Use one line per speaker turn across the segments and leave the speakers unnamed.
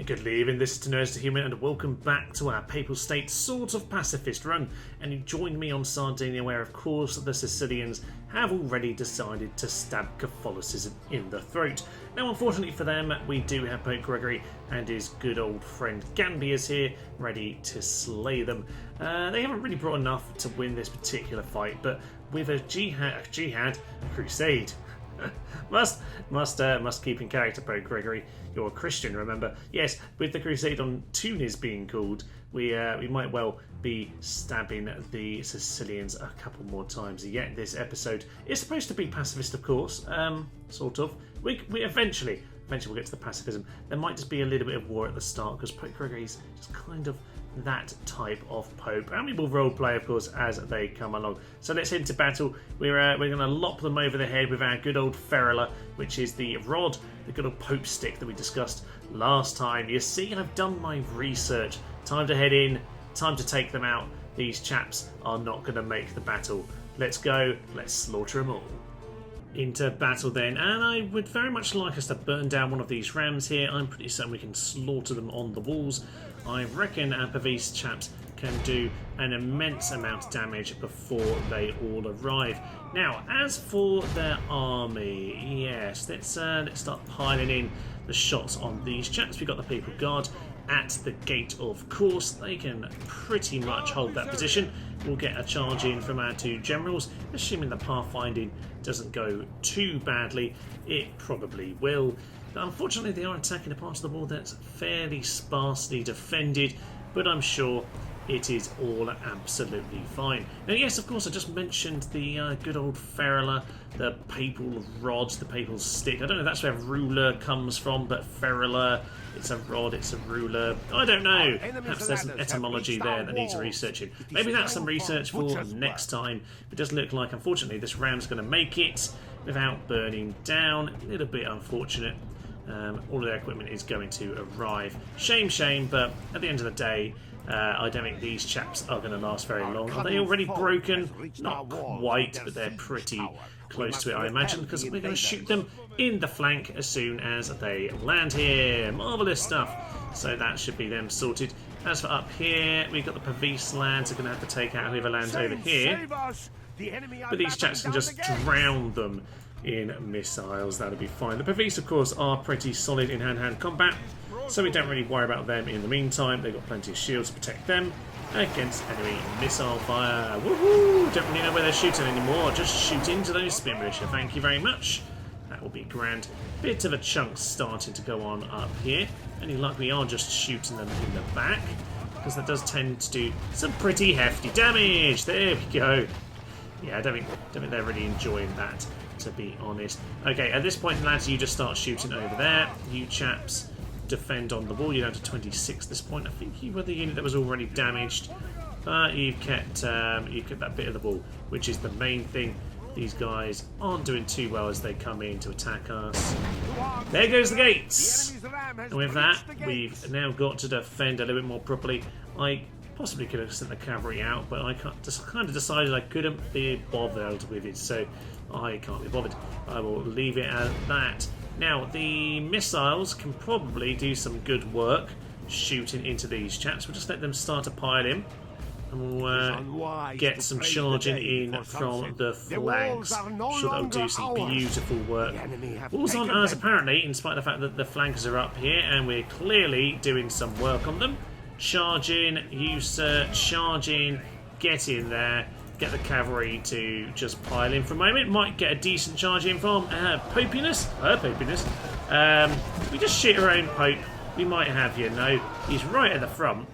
Good evening, this is Tenors the Human, and welcome back to our Papal State sort of pacifist run. And you join me on Sardinia, where of course the Sicilians have already decided to stab Catholicism in the throat. Now unfortunately for them, we do have Pope Gregory and his good old friend Gambiers here, ready to slay them. They haven't really brought enough to win this particular fight, but with a crusade. must keep in character, Pope Gregory. You're a Christian, remember? Yes, with the crusade on Tunis being called, we might well be stabbing the Sicilians a couple more times yet. This episode is supposed to be pacifist, of course, sort of. We eventually we'll get to the pacifism. There might just be a little bit of war at the start because Pope Gregory's just kind of that type of pope, and we will roleplay, of course, as they come along. So let's head into battle. We're going to lop them over the head with our good old ferula, which is the rod, the good old pope stick that we discussed last time. You see, I've done my research. Time to head in. Time to take them out. These chaps are not going to make the battle. Let's go. Let's slaughter them all. Into battle then, and I would very much like us to burn down one of these rams here. I'm pretty certain we can slaughter them on the walls. I reckon our Pacifist chaps can do an immense amount of damage before they all arrive. Now, as for their army, yes, let's start piling in the shots on these chaps. We've got the Papal Guard at the gate, of course. They can pretty much hold that position. We'll get a charge in from our two generals, assuming the pathfinding doesn't go too badly. It probably will. Unfortunately, they are attacking a part of the wall that's fairly sparsely defended, but I'm sure it is all absolutely fine. Now, yes, of course, I just mentioned the good old ferula, the papal rod, the papal stick. I don't know if that's where ruler comes from, but ferula, it's a rod, it's a ruler. I don't know. Perhaps there's some etymology there that needs researching. Maybe that's some research for next time. It does look like, unfortunately, this ram's going to make it without burning down. A little bit unfortunate. All of their equipment is going to arrive. Shame, but at the end of the day, I don't think these chaps are going to last very long. Are they already broken? Not quite, but they're pretty close to it, I imagine, because we're going to shoot them in the flank as soon as they land here. Marvellous stuff. So that should be them sorted. As for up here, we've got the Pacifist lands. We're going to have to take out whoever lands over here. But these chaps can just drown them in missiles. That'll be fine. The Pacifist, of course, are pretty solid in hand-to-hand combat, so we don't really worry about them in the meantime. They've got plenty of shields to protect them against enemy missile fire. Woohoo! Don't really know where they're shooting anymore. Just shoot into those spin militia. Thank you very much. That will be grand. Bit of a chunk starting to go on up here. Any luck, we are just shooting them in the back, because that does tend to do some pretty hefty damage. There we go. Yeah, I don't think they're really enjoying that, to be honest. Okay, at this point, lads, you just start shooting over there. You chaps defend on the wall. You're down to 26 at this point. I think you were the unit that was already damaged, but you've kept that bit of the wall, which is the main thing. These guys aren't doing too well as they come in to attack us. There goes the gates! And with that, we've now got to defend a little bit more properly. I possibly could have sent the cavalry out, but I just kind of decided I couldn't be bothered with it, so I can't be bothered. I will leave it at that. Now, the missiles can probably do some good work shooting into these chaps. We'll just let them start to pile in, and we'll get some charging in from the flanks. I'm sure that'll do some beautiful work. Walls on us, apparently, in spite of the fact that the flankers are up here, and we're clearly doing some work on them. Charge in, you sir, charge in, get in there, get the cavalry to just pile in for a moment. Might get a decent charge in from Popiness. We just shoot our own Pope. We might have, you know. He's right at the front.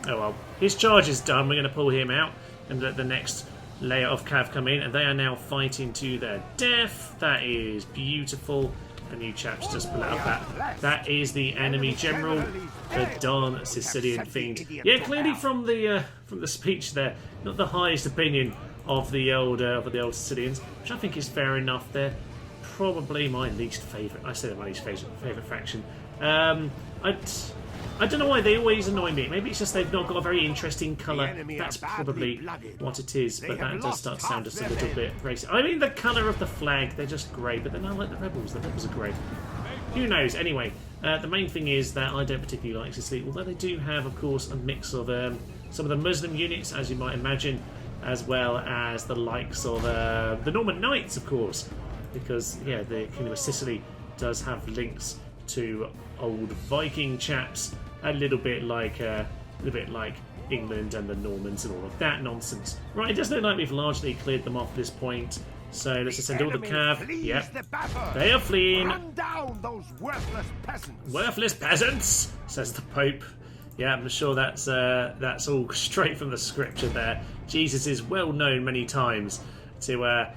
Oh well, his charge is done. We're going to pull him out and let the next layer of cav come in, and they are now fighting to their death. That is beautiful. And you chaps just pull out that is the enemy general, the Don Sicilian fiend. Yeah, clearly from the speech there, not the highest opinion of the old Sicilians, which I think is fair enough. They're probably my least favourite. I say they're my least favourite faction. I don't know why they always annoy me. Maybe it's just they've not got a very interesting colour. That's probably what it is, but that does start to sound just a little bit racist. I mean, the colour of the flag, they're just grey, but then I like the rebels. The rebels are grey. Who knows? Anyway, The main thing is that I don't particularly like Sicily, although they do have, of course, a mix of some of the Muslim units, as you might imagine, as well as the likes of the Norman Knights, of course, because yeah, the Kingdom of Sicily does have links to old Viking chaps, a little bit like England and the Normans and all of that nonsense. Right, it does look like we've largely cleared them off at this point. So let's just send all the cav. Yep, they are fleeing.
Run down those worthless peasants.
Worthless peasants, says the Pope. Yeah, I'm sure that's all straight from the scripture there. Jesus is well known many times to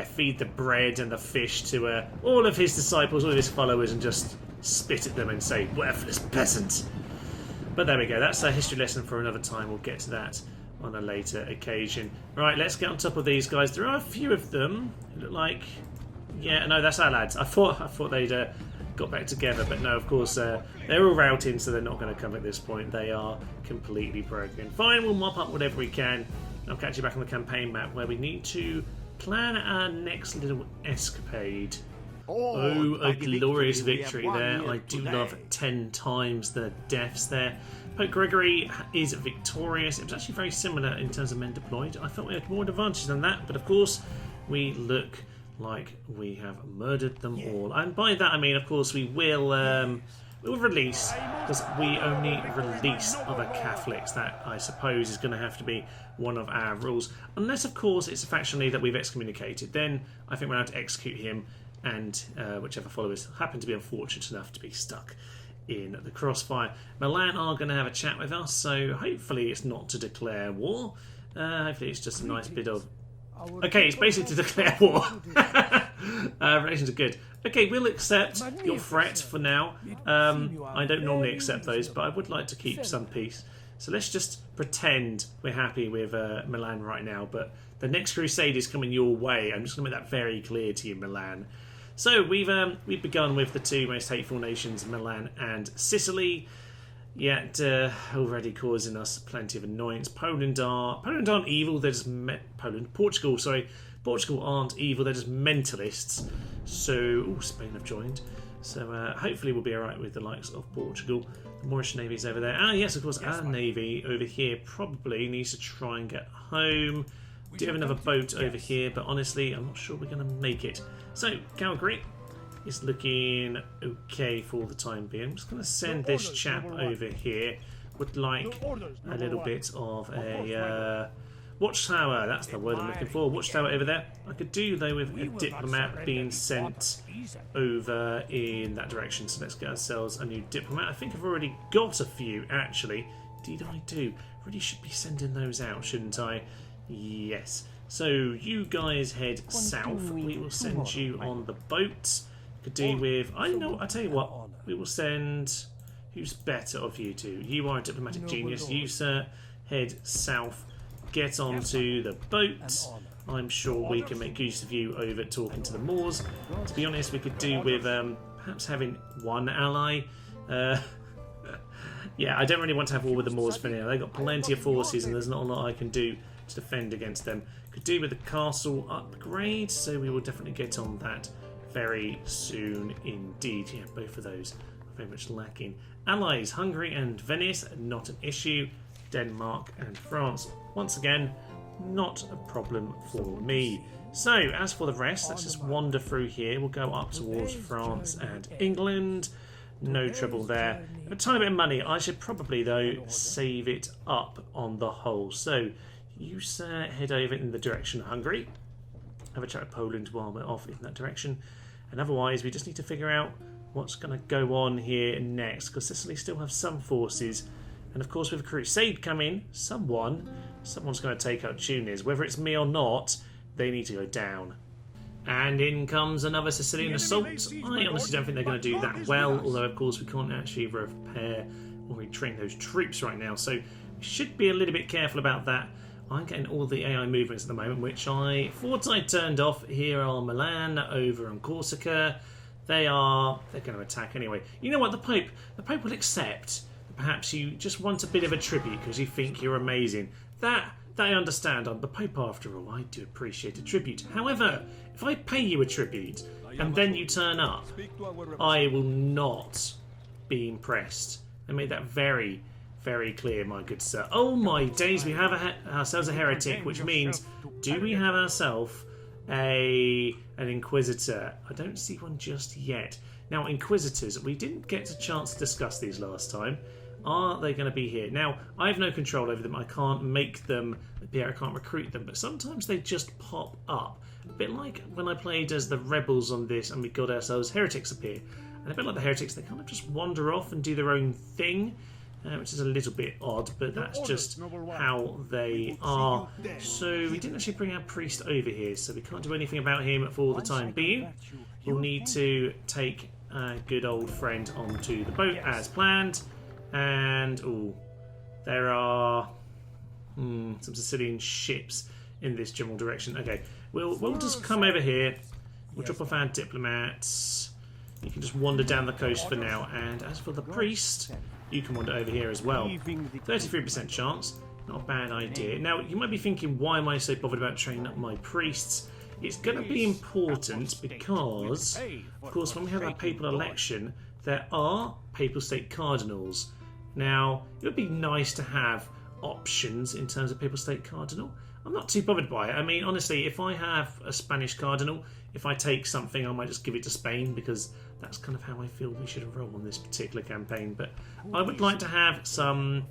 feed the bread and the fish to all of his disciples, all of his followers, and just spit at them and say, worthless peasant. But there we go, that's a history lesson for another time. We'll get to that on a later occasion. Right, let's get on top of these guys. There are a few of them. It look like... Yeah, no, that's our lads. I thought they'd got back together, but no, of course, they're all routing, so they're not going to come at this point. They are completely broken. Fine, we'll mop up whatever we can. I'll catch you back on the campaign map, where we need to plan our next little escapade. Oh, a glorious victory there. I do love 10 times the deaths there. Pope Gregory is victorious. It was actually very similar in terms of men deployed. I thought we had more advantage than that, but of course we look like we have murdered them all. And by that I mean, of course, we'll release, because we only release other Catholics. That, I suppose, is going to have to be one of our rules. Unless, of course, it's a faction leader that we've excommunicated. Then I think we're allowed to execute him and whichever followers happen to be unfortunate enough to be stuck in the crossfire. Milan are going to have a chat with us, so hopefully it's not to declare war. Hopefully it's just a nice bit of... Okay, it's basically to declare war. Relations are good. Okay, we'll accept your threat for now. I don't normally accept those, but I would like to keep some peace. So let's just pretend we're happy with Milan right now, but the next crusade is coming your way. I'm just going to make that very clear to you, Milan. So we've begun with the two most hateful nations, Milan and Sicily, yet already causing us plenty of annoyance. Poland aren't evil. They're just Portugal aren't evil. They're just mentalists. So Spain have joined. So hopefully we'll be alright with the likes of Portugal. The Moorish Navy's over there. Ah, yes, of course, our Navy over here probably needs to try and get home. We do have another boat over here, but honestly, I'm not sure we're going to make it. So, Calgary is looking okay for the time being. I'm just going to send this chap over here. Would like a little bit of a watchtower. That's the word I'm looking for. Watchtower over there. I could do, though, with a diplomat being sent over in that direction. So let's get ourselves a new diplomat. I think I've already got a few, actually. Indeed I do. Really should be sending those out, shouldn't I? Yes. So you guys head south. We will send you on the boat. Could do with... I tell you what. We will send... Who's better of you two? You are a diplomatic genius. You, sir, head south. Get onto the boat. I'm sure we can make use of you over talking to the Moors. To be honest, we could do with perhaps having one ally. Yeah, I don't really want to have war with the Moors for now. They've got plenty of forces and there's not a lot I can do to defend against them. Could do with the castle upgrade, so we will definitely get on that very soon indeed. Yeah, both of those are very much lacking. Allies, Hungary and Venice, not an issue. Denmark and France, once again, not a problem for me. So, as for the rest, let's just wander through here. We'll go up towards France and England. No trouble there. A tiny bit of money. I should probably, though, save it up on the whole. So, you, sir, head over in the direction of Hungary. Have a chat with Poland while we're off in that direction. And otherwise, we just need to figure out what's going to go on here next, because Sicily still have some forces. And of course, with a crusade coming, someone's going to take out Tunis. Whether it's me or not, they need to go down. And in comes another Sicilian assault. I honestly don't think they're going to do that well, although of course we can't actually repair or retrain those troops right now, so we should be a little bit careful about that. I'm getting all the AI movements at the moment, which I thought I turned off. Here are Milan over on Corsica. They're going to attack anyway. You know what, the Pope will accept that perhaps you just want a bit of a tribute because you think you're amazing. That I understand. I'm the Pope after all. I do appreciate a tribute. However, if I pay you a tribute and then you turn up, I will not be impressed. They made that very, very clear, my good sir. Oh my days, we have ourselves a heretic, which means, do we have ourselves an Inquisitor? I don't see one just yet. Now, Inquisitors, we didn't get a chance to discuss these last time. Are they going to be here? Now, I have no control over them. I can't make them appear. I can't recruit them. But sometimes they just pop up. A bit like when I played as the rebels on this and we got ourselves heretics appear. And a bit like the heretics, they kind of just wander off and do their own thing. Which is a little bit odd, but that's just how they are. So we didn't actually bring our priest over here, so we can't do anything about him for the time being. We'll need to take our good old friend onto the boat as planned. And, oh, there are some Sicilian ships in this general direction. Okay, we'll just come over here. We'll drop off our diplomats. You can just wander down the coast for now. And as for the priest, you can wander over here as well. 33% chance. Not a bad idea. Now, you might be thinking, why am I so bothered about training up my priests? It's going to be important because, of course, when we have our papal election, there are papal state cardinals. Now, it would be nice to have options in terms of papal state cardinal. I'm not too bothered by it. I mean, honestly, if I have a Spanish cardinal, if I take something, I might just give it to Spain because that's kind of how I feel we should roll on this particular campaign. But I would like to have some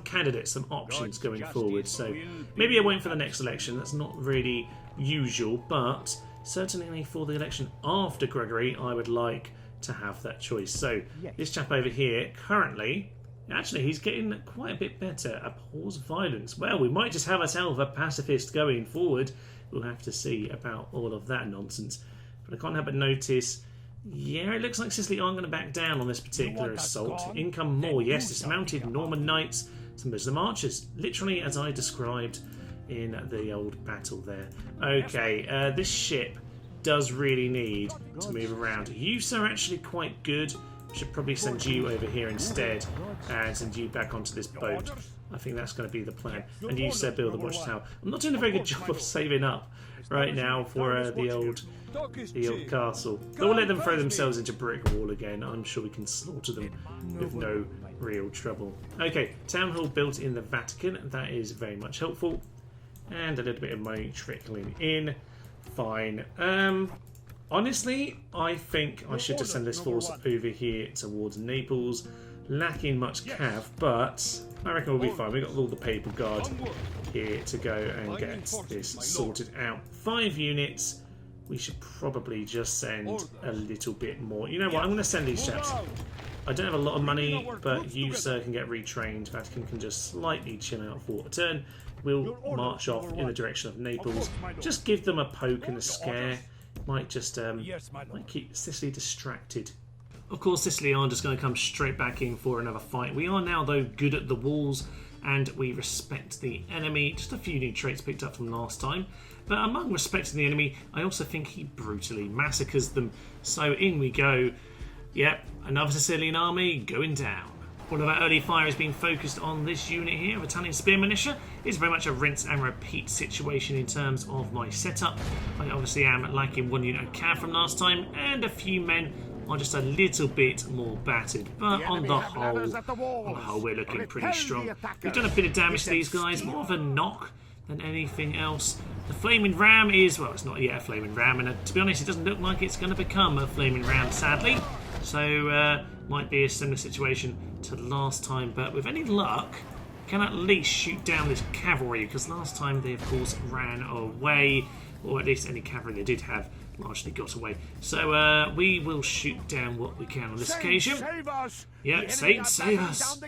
candidates, some options going forward. So maybe I wait for the next election. That's not really usual, but certainly for the election after Gregory, I would like to have that choice. So this chap over here, currently, actually, he's getting quite a bit better. Abhors violence. Well, we might just have ourselves a pacifist going forward. We'll have to see about all of that nonsense. But I can't help but notice, yeah, it looks like Sicily aren't going to back down on this particular assault. In come more, yes, dismounted Norman knights, some Muslim archers, literally as I described in the old battle there. Okay, this ship does really need to move around. You, sir, are actually quite good. Should probably send you over here instead and send you back onto this boat. I think that's going to be the plan. And you, sir, build the watchtower. I'm not doing a very good job of saving up right now for the old castle. They'll let them throw themselves into brick wall again. I'm sure we can slaughter them with no real trouble. Okay, town hall built in the Vatican. That is very much helpful. And a little bit of money trickling in. Fine. Honestly, I think I should just send this force over here towards Naples. Lacking much cav, but I reckon we'll be fine. We've got all the Papal Guard here to go and get this sorted out. 5 units. We should probably just send a little bit more. You know what? I'm going to send these chaps. I don't have a lot of money, but you, sir, can get retrained. Vatican can just slightly chill out for a turn. We'll march off in the direction of Naples. Just give them a poke and a scare. Might just might keep Sicily distracted. Of course, Sicily aren't just going to come straight back in for another fight. We are now, though, good at the walls, and we respect the enemy. Just a few new traits picked up from last time. But among respecting the enemy, I also think he brutally massacres them. So in we go. Yep, another Sicilian army going down. All of our early fire has been focused on this unit here of Italian spear militia. It's very much a rinse and repeat situation in terms of my setup. I obviously am lacking 1 unit of cav from last time, and a few men are just a little bit more battered. But on the whole, we're looking pretty strong. We've done a bit of damage to these guys, more of a knock than anything else. The flaming ram is, well, it's not yet a flaming ram, and to be honest, it doesn't look like it's going to become a flaming ram, sadly. So, might be a similar situation to last time, but with any luck, can at least shoot down this cavalry, because last time they, of course, ran away, or at least any cavalry they did have largely got away. So we will shoot down what we can on this occasion. Yeah, Saints, save us.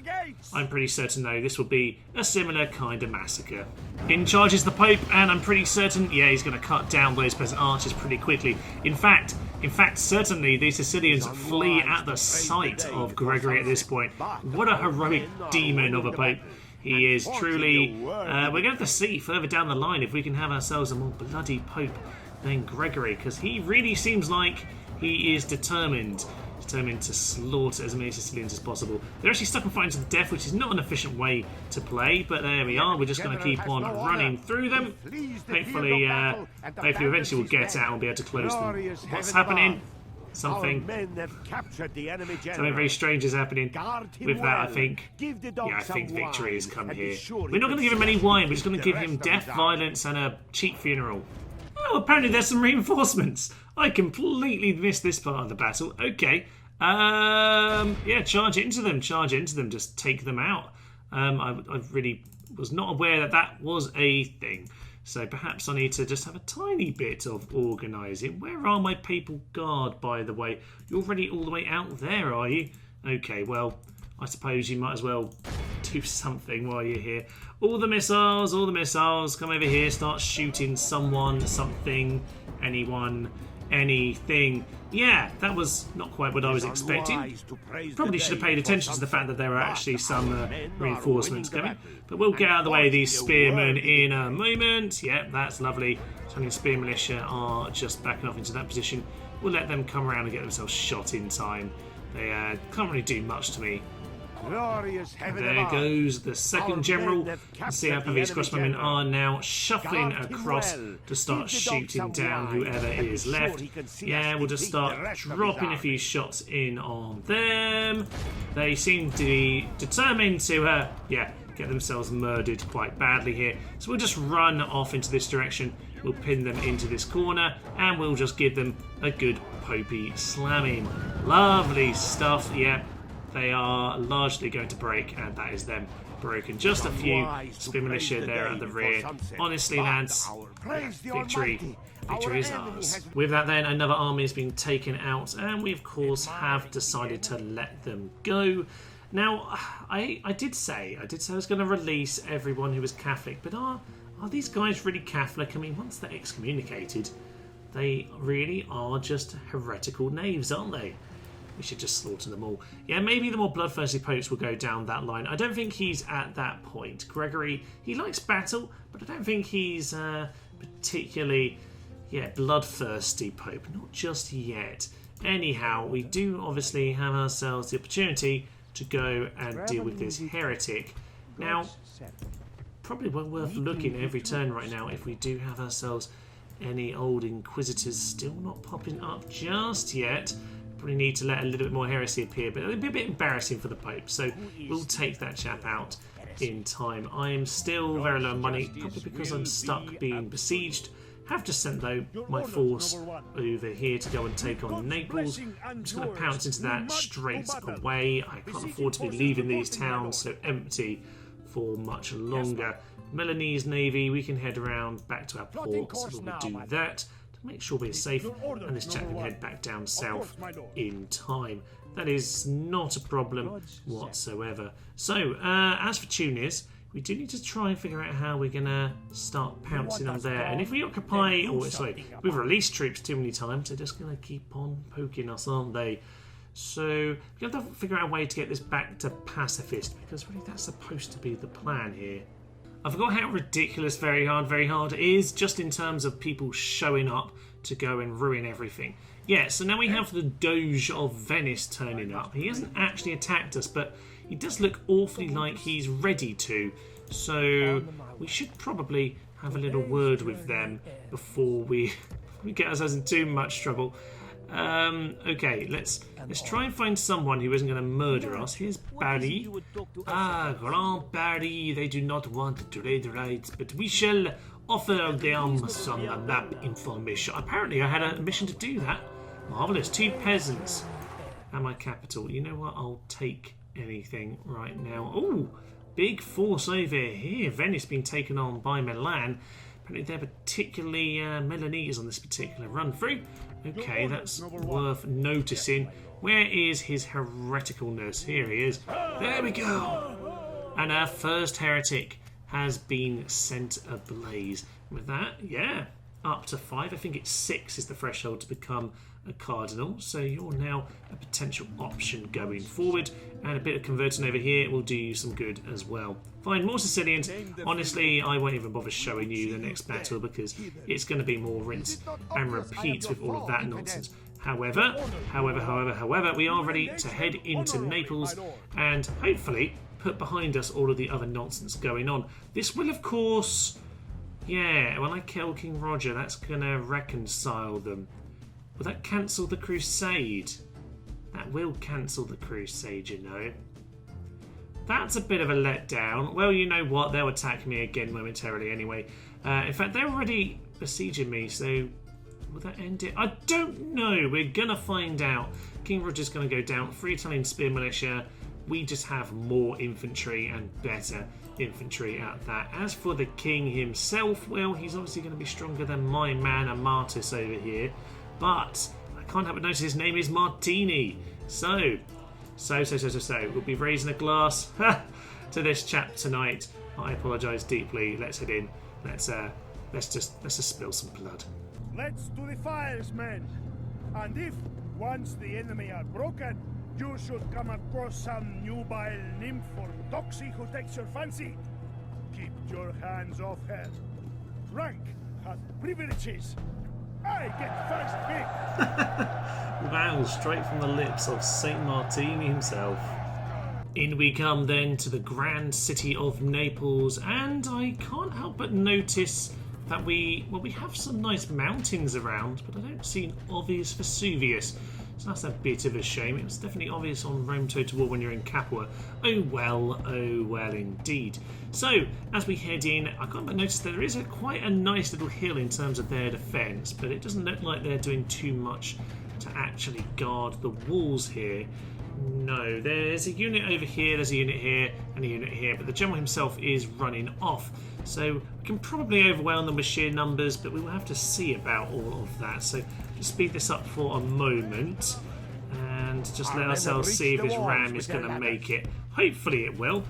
I'm pretty certain, though, this will be a similar kind of massacre. In charges the Pope, and I'm pretty certain, yeah, he's going to cut down those peasant archers pretty quickly. In fact, certainly the Sicilians flee at the sight of Gregory at this point. What a heroic demon of a Pope he is, truly. We're going to have to see further down the line if we can have ourselves a more bloody Pope than Gregory, because he really seems like he is determined to slaughter as many Sicilians as possible. They're actually stuck and fighting to the death, which is not an efficient way to play, but there we are. We're just going to keep on running through them. Hopefully eventually we'll get out and be able to close them. What's happening? something.
Our men have captured the enemy general.
Something very strange is happening
Guard him
with that, I
well.
think.
Give the dog
Yeah, I
some
think victory
wine,
has come
and be
here.
sure he
We're not going to give him any wine, we're just going to
the
give him
rest of
death,
his army.
violence, and a cheap funeral. Oh, apparently there's some reinforcements. I completely missed this part of the battle. Okay. Yeah, charge into them, just take them out. I really was not aware that that was a thing. So perhaps I need to just have a tiny bit of organising. Where are my Papal Guard, by the way? You're already all the way out there, are you? Okay, well, I suppose you might as well do something while you're here. All the missiles, come over here, start shooting someone, something, anyone, anything. Yeah, that was not quite what I was expecting. Probably should have paid attention to the fact that there were actually some reinforcements coming. But we'll get out of the way of these spearmen in a moment. Yep, that's lovely. Italian spear militia are just backing off into that position. We'll let them come around and get themselves shot in time. They can't really do much to me. There goes the second general. Let's see how these crossbowmen are now shuffling across to start shooting down whoever is left. Yeah, we'll just start dropping a few shots in on them. They seem to be determined to, yeah, get themselves murdered quite badly here. So we'll just run off into this direction. We'll pin them into this corner and we'll just give them a good popey slamming. Lovely stuff, yeah. They are largely going to break, and that is them broken. Just a few spear militia there at the rear. Honestly, lads, victory is ours. With that then, another army has been taken out, and we of course have decided to let them go. Now, I did say I was going to release everyone who was Catholic, but are these guys really Catholic? I mean, once they're excommunicated, they really are just heretical knaves, aren't they? We should just slaughter them all. Yeah, maybe the more bloodthirsty popes will go down that line. I don't think he's at that point. Gregory, he likes battle, but I don't think he's particularly, bloodthirsty pope. Not just yet. Anyhow, we do obviously have ourselves the opportunity to go and deal with this heretic. Now, probably worth looking every turn right now if we do have ourselves any old inquisitors still not popping up just yet. Probably need to let a little bit more heresy appear, but it'll be a bit embarrassing for the Pope, so we'll take that chap out in time. I am still very low on money, probably because I'm stuck being besieged. Have just sent, though, my force over here to go and take on Naples. I'm just going to pounce into that straight away. I can't afford to be leaving these towns so empty for much longer. Milanese Navy, we can head around back to our port, so we'll do that. Make sure we're safe, and this chap can head back down south in time. That is not a problem whatsoever. So, as for Tunis, we do need to try and figure out how we're going to start pouncing on there. And if we occupy, we've released troops too many times, they're just going to keep on poking us, aren't they? So, we have to figure out a way to get this back to Pacifist, because really that's supposed to be the plan here. I forgot how ridiculous very hard is, just in terms of people showing up to go and ruin everything. Yeah, so now we have the Doge of Venice turning up. He hasn't actually attacked us, but he does look awfully like he's ready to. So we should probably have a little word with them before we get ourselves in too much trouble. Okay, let's try and find someone who isn't going to murder us. Here's Barry. Grand Barry, they do not want trade rights, but we shall offer them some map information. Apparently I had a mission to do that. Marvellous. 2 peasants at my capital. You know what? I'll take anything right now. Oh, big force over here. Venice being taken on by Milan. Apparently they're particularly Milanese on this particular run through. Okay, that's worth noticing. Where is his hereticalness? Here he is. There we go. And our first heretic has been sent ablaze. With that, yeah, up to 5. I think it's 6 is the threshold to become a cardinal. So you're now a potential option going forward. And a bit of converting over here will do you some good as well. Find more Sicilians. Honestly, I won't even bother showing you the next battle because it's going to be more rinse and repeat with all of that nonsense. However, we are ready to head into Naples and hopefully put behind us all of the other nonsense going on. This will, of course, yeah, when I kill King Roger, that's going to reconcile them. Will that cancel the crusade? That will cancel the crusade, you know. That's a bit of a letdown. Well, you know what? They'll attack me again momentarily anyway. In fact, they're already besieging me, so will that end it? I don't know. We're going to find out. King Roger's going to go down. 3 Italian spear militia. We just have more infantry and better infantry at that. As for the king himself, well, he's obviously going to be stronger than my man Amatus over here. But I can't help but notice his name is Martini. So, we'll be raising a glass to this chap tonight. I apologise deeply. Let's head in. Let's just spill some blood.
Let's to the fires, men. And if once the enemy are broken, you should come across some nubile nymph or doxy who takes your fancy, keep your hands off her. Rank has privileges. I get first pick.
Wow, straight from the lips of Saint Martini himself. In we come then to the grand city of Naples, and I can't help but notice that we have some nice mountains around, but I don't see an obvious Vesuvius. So that's a bit of a shame. It was definitely obvious on Rome Total War when you're in Capua. Oh well indeed. So, as we head in, I can't but notice that there is quite a nice little hill in terms of their defence, but it doesn't look like they're doing too much to actually guard the walls here. No, there's a unit over here, there's a unit here, and a unit here, but the general himself is running off. So we can probably overwhelm them with sheer numbers, but we will have to see about all of that. So just speed this up for a moment, and just let ourselves see if this ram is going to make it. Hopefully it will.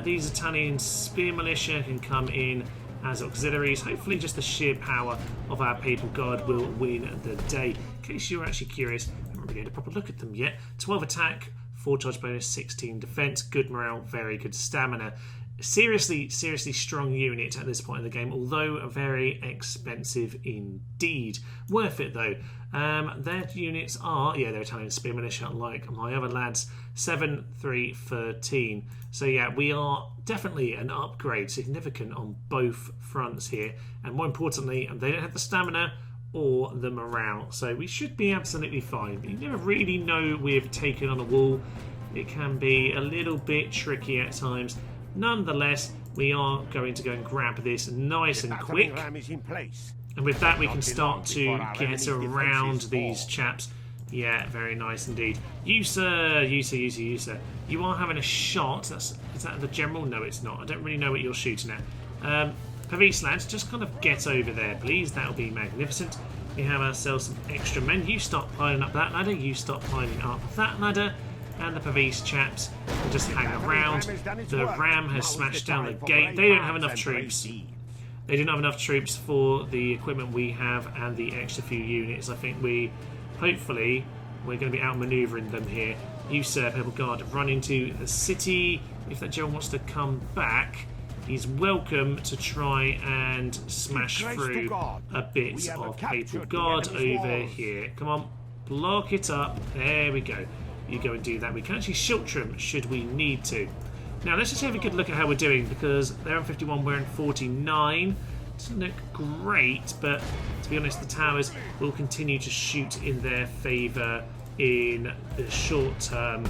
These Italian spear militia can come in as auxiliaries. Hopefully just the sheer power of our Papal Guard will win the day. In case you're actually curious, I haven't really had a proper look at them yet. 12 attack, 4 charge bonus, 16 defense, good morale, very good stamina. Seriously strong unit at this point in the game, although very expensive indeed. Worth it though. Their units are, they're Italian spear militia like my other lads, 7, 3, 13. So yeah, we are definitely an upgrade, significant on both fronts here. And more importantly, they don't have the stamina or the morale. So we should be absolutely fine. But you never really know with taking on a wall. It can be a little bit tricky at times. Nonetheless, we are going to go and grab this nice and quick. And with that, we can start to get around these chaps. Yeah, very nice indeed. You, sir. You are having a shot. Is that the general? No, it's not. I don't really know what you're shooting at. Pacifist lads, just kind of get over there, please. That'll be magnificent. We have ourselves some extra men. You start piling up that ladder. You start piling up that ladder. And the Pacifist chaps will just hang around. The ram has smashed down the gate. They don't have enough troops. They didn't have enough troops for the equipment we have and the extra few units. I think hopefully, we're going to be outmanoeuvring them here. You, sir, Papal Guard, run into the city. If that general wants to come back, he's welcome to try and smash through a bit of Papal Guard over here. Come on, block it up. There we go. You go and do that. We can actually shelter them should we need to. Now let's just have a good look at how we're doing, because they're on 51, we're on 49. Doesn't look great, but to be honest, the towers will continue to shoot in their favour in the short term.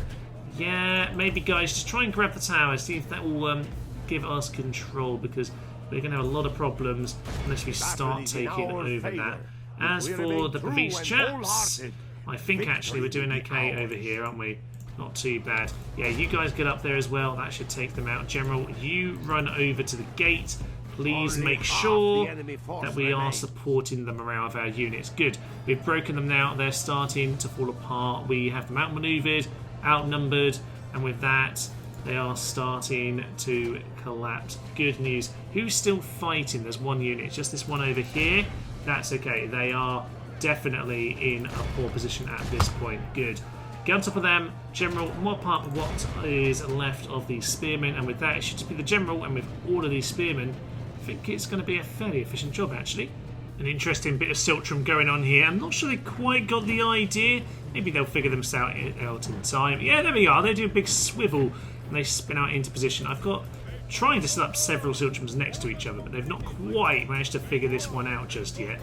Yeah, maybe guys, just try and grab the tower, see if that will give us control, because we're going to have a lot of problems unless we start taking over that. As for the Pacifist chaps, I think actually we're doing okay over here, aren't we? Not too bad. Yeah, you guys get up there as well. That should take them out. General, you run over to the gate. Please make sure that we are supporting the morale of our units. Good. We've broken them now. They're starting to fall apart. We have them outmaneuvered, outnumbered, and with that, they are starting to collapse. Good news. Who's still fighting? There's one unit. It's just this one over here. That's okay. They are definitely in a poor position at this point. Good. Get on top of them. General, mop up what is left of these spearmen, and with that it should just be the general, and with all of these spearmen I think it's going to be a fairly efficient job actually. An interesting bit of Siltrum going on here. I'm not sure they quite got the idea. Maybe they'll figure themselves out in time. Yeah, there we are. They do a big swivel and they spin out into position. I've got trying to set up several Siltrums next to each other, but they've not quite managed to figure this one out just yet.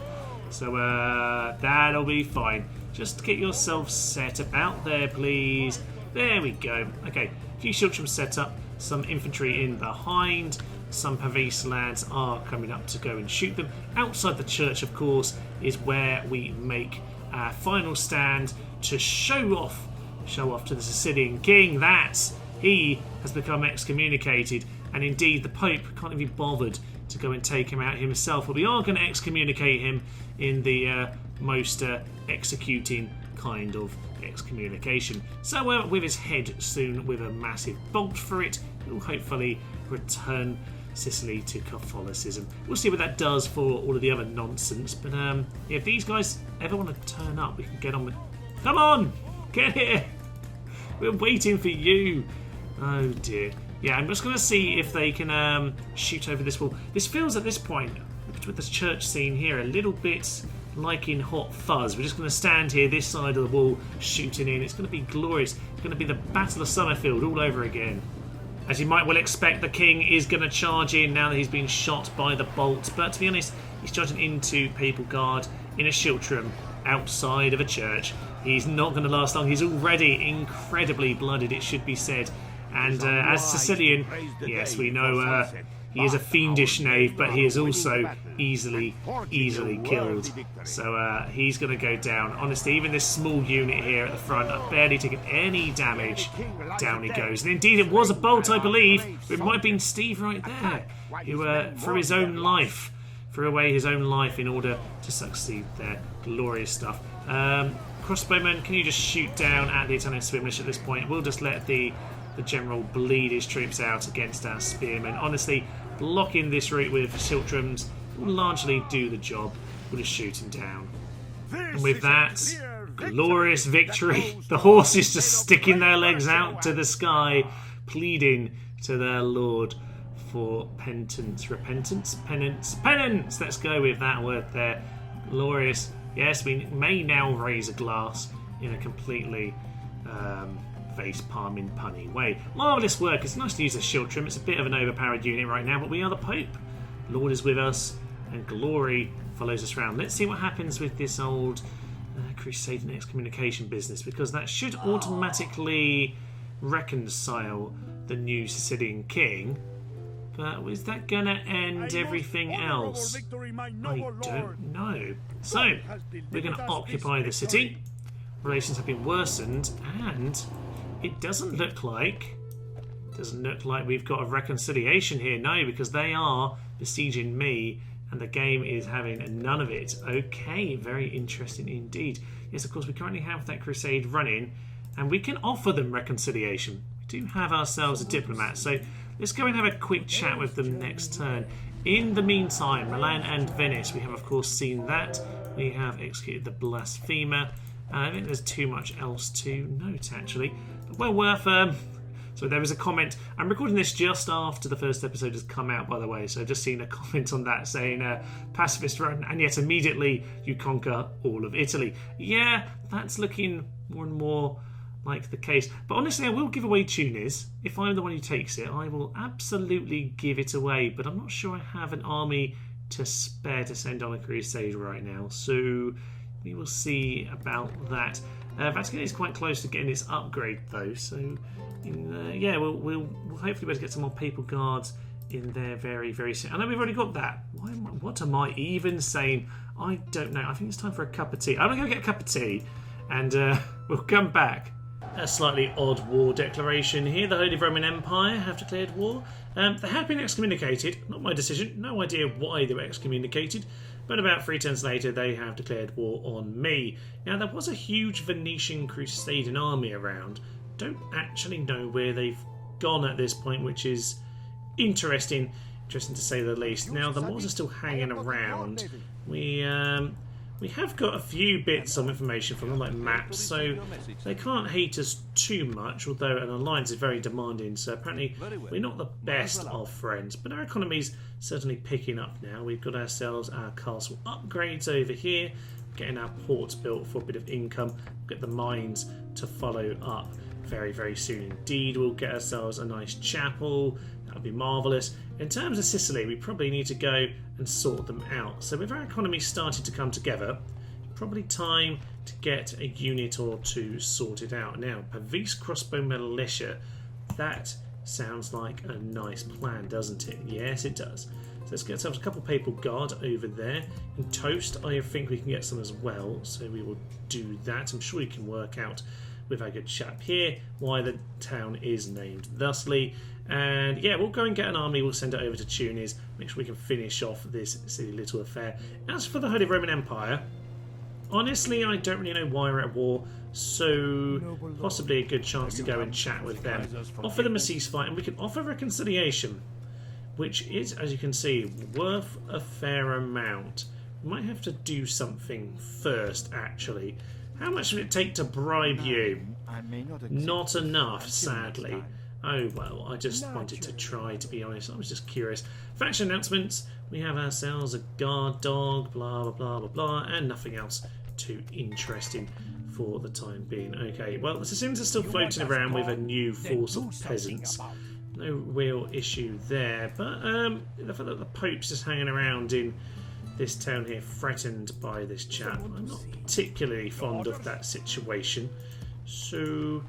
So that'll be fine. Just get yourself set about there, please. There we go. Okay, a few Shiltram set up, some infantry in behind. Some Pacifist lads are coming up to go and shoot them. Outside the church, of course, is where we make our final stand to show off to the Sicilian king that he has become excommunicated, and indeed the Pope can't even be bothered to go and take him out himself. But we are going to excommunicate him in the most executing kind of excommunication. So with his head soon with a massive bolt for it, he will hopefully return Sicily to Catholicism. We'll see what that does for all of the other nonsense. But if these guys ever want to turn up, we can get on with... Come on! Get here! We're waiting for you! Oh dear. Yeah, I'm just going to see if they can shoot over this wall. This feels at this point, with this church scene here, a little bit like in Hot Fuzz. We're just going to stand here, this side of the wall, shooting in. It's going to be glorious. It's going to be the Battle of Summerfield all over again. As you might well expect, the king is going to charge in now that he's been shot by the bolt. But to be honest, he's charging into Papal Guard in a Shiltram outside of a church. He's not going to last long. He's already incredibly blooded, it should be said. And as Sicilian, yes, we know he is a fiendish knave, but he is also easily killed. So he's going to go down. Honestly, even this small unit here at the front are barely taking any damage. Down he goes. And indeed, it was a bolt, I believe. It might have been Steve right there, who threw his own life, threw away his own life in order to succeed there. Glorious stuff. Crossbowman, can you just shoot down at the Italian spear militia at this point? We'll just let the general bleed his troops out against our spearmen. Honestly, blocking this route with Shiltrams will largely do the job. We'll just shoot him down. And with that, glorious victory. The horses just sticking their legs out to the sky, pleading to their lord for penance, repentance, penance. Let's go with that word there. Glorious. Yes, we may now raise a glass in a completely face-palming, punny way. Marvellous work. It's nice to use a Shiltram. It's a bit of an overpowered unit right now, but we are the Pope. Lord is with us, and glory follows us around. Let's see what happens with this old crusade and excommunication business, because that should automatically reconcile the new Sicilian king. But is that going to end everything else? I don't know. So, we're going to occupy the city. Relations have been worsened, and it doesn't look like we've got a reconciliation here. No, because they are besieging me, and the game is having none of it. Okay, very interesting indeed. Yes, of course, we currently have that crusade running, and we can offer them reconciliation. We do have ourselves a diplomat, so let's go and have a quick chat with them next turn. In the meantime, Milan and Venice, we have of course seen that. We have executed the blasphemer. I don't think there's too much else to note, actually. But well worth... So there was a comment. I'm recording this just after the first episode has come out, by the way. So I've just seen a comment on that saying, Pacifist run, and yet immediately you conquer all of Italy. Yeah, that's looking more and more like the case. But honestly, I will give away Tunis. If I'm the one who takes it, I will absolutely give it away. But I'm not sure I have an army to spare to send on a crusade right now. So we will see about that. Vatican is quite close to getting its upgrade though, so yeah, we'll hopefully be able to get some more Papal Guards in there very, very soon. I know we've already got that. What am I even saying? I don't know. I think it's time for a cup of tea. I'm going to go get a cup of tea, and we'll come back. A slightly odd war declaration here. The Holy Roman Empire have declared war. They have been excommunicated. Not my decision. No idea why they were excommunicated. But about 3 turns later, they have declared war on me. Now, there was a huge Venetian Crusading army around. Don't actually know where they've gone at this point, which is interesting to say the least. Now, the Moors are still hanging around. We have got a few bits of information from them, like maps, so they can't hate us too much, although an alliance is very demanding, so apparently we're not the best of friends. But our economy's certainly picking up now. We've got ourselves our castle upgrades over here, getting our ports built for a bit of income, get the mines to follow up. very, very soon indeed. We'll get ourselves a nice chapel. That would be marvellous. In terms of Sicily, we probably need to go and sort them out. So with our economy starting to come together, probably time to get a unit or two sorted out. Now, Pacifist crossbow militia, that sounds like a nice plan, doesn't it? Yes, it does. So let's get ourselves a couple of Papal Guard over there. In Toast, I think we can get some as well, so we will do that. I'm sure you can work out with our good chap here why the town is named thusly. And yeah, we'll go and get an army, we'll send it over to Tunis, make sure we can finish off this silly little affair. As for the Holy Roman Empire, honestly, I don't really know why we're at war, so possibly a good chance to go and chat with them. Offer them a ceasefire, and we can offer reconciliation, which is, as you can see, worth a fair amount. We might have to do something first, actually. How much would it take to bribe you? Not enough, sadly. Oh well, I just wanted to try, to be honest. I was just curious. Faction announcements. We have ourselves a guard dog, blah, blah, blah, blah, blah, and nothing else too interesting for the time being. Okay, well, the Sicilians are still floating around with a new force of peasants. No real issue there, but the fact that the Pope's just hanging around in this town here, threatened by this chap, I'm not particularly fond of that situation. So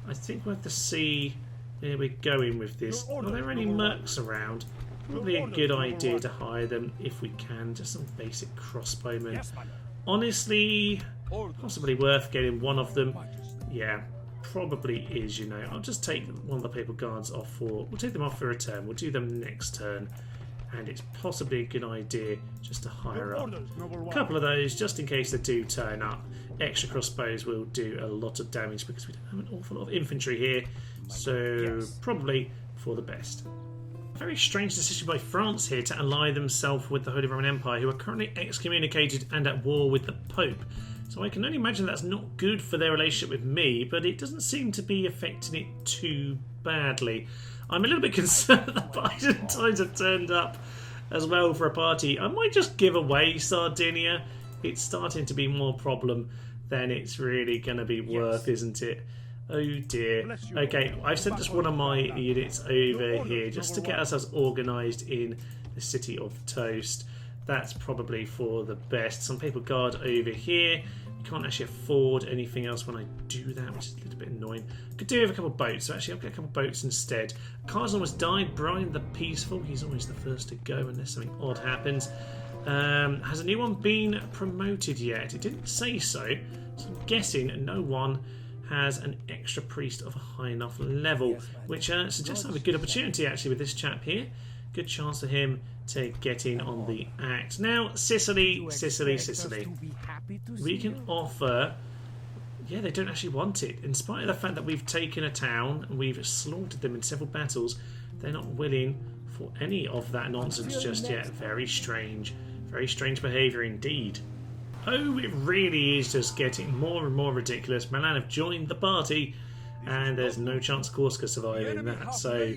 I think we'll have to see where we're going with this. Are there any mercs around? Probably a good idea to hire them if we can. Just some basic crossbowmen. Honestly, possibly worth getting one of them. Yeah, probably is, you know. I'll just take one of the Papal Guards off for... We'll take them off for a turn. We'll do them next turn. And it's possibly a good idea just to hire up a couple of those just in case they do turn up. Extra crossbows will do a lot of damage because we don't have an awful lot of infantry here. So probably for the best. Very strange decision by France here to ally themselves with the Holy Roman Empire, who are currently excommunicated and at war with the Pope. So I can only imagine that's not good for their relationship with me, but it doesn't seem to be affecting it too badly. I'm a little bit concerned that the Byzantines have turned up as well for a party. I might just give away Sardinia. It's starting to be more problem than it's really going to be worth, isn't it? Oh dear. Okay, I've sent just one of my units over here just to get ourselves organised in the city of Toast. That's probably for the best. Some Papal Guard over here. You can't actually afford anything else when I do that, which is a little bit annoying. Could do with a couple of boats, so actually I'll get a couple of boats instead. Cars almost died. Brian the Peaceful, he's always the first to go unless something odd happens. Has a new one been promoted yet? It didn't say so, so I'm guessing no one has an extra priest of a high enough level, which suggests I have a good opportunity actually with this chap here. Good chance for him to get in on the act. Now, Sicily. We can offer... Yeah, they don't actually want it. In spite of the fact that we've taken a town and we've slaughtered them in several battles, they're not willing for any of that nonsense just yet. Very strange behaviour indeed. Oh, it really is just getting more and more ridiculous. Milan have joined the party, and there's no chance of Corsica surviving that. So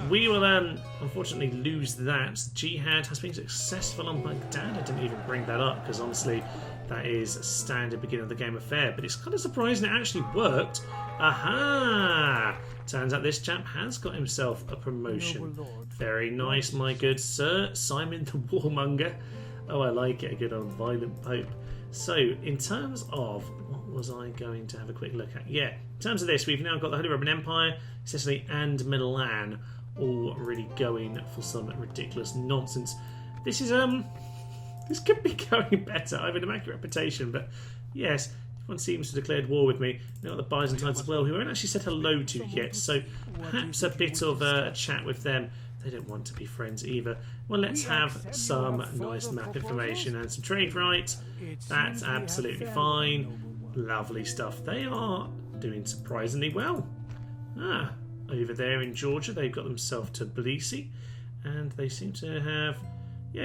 we will unfortunately lose that. Jihad has been successful on Baghdad. I didn't even bring that up because honestly that is a standard beginning of the game affair, but it's kind of surprising it actually worked. Aha! Turns out this chap has got himself a promotion. Very nice, my good sir. Simon the Warmonger. Oh, I like it. A good old violent pope. So, in terms of... What was I going to have a quick look at? Yeah, in terms of this, we've now got the Holy Roman Empire, Sicily and Milan all really going for some ridiculous nonsense. This is, this could be going better. I have an immaculate reputation, but yes, everyone seems to have declared war with me. Now the Byzantines as well, who I haven't actually said hello to yet, so perhaps a bit of a chat with them. They don't want to be friends either. Well, let's have some nice map information and some trade rights. That's absolutely fine. Lovely stuff. They are doing surprisingly well. Over there in Georgia, they've got themselves to Tbilisi, and they seem to have,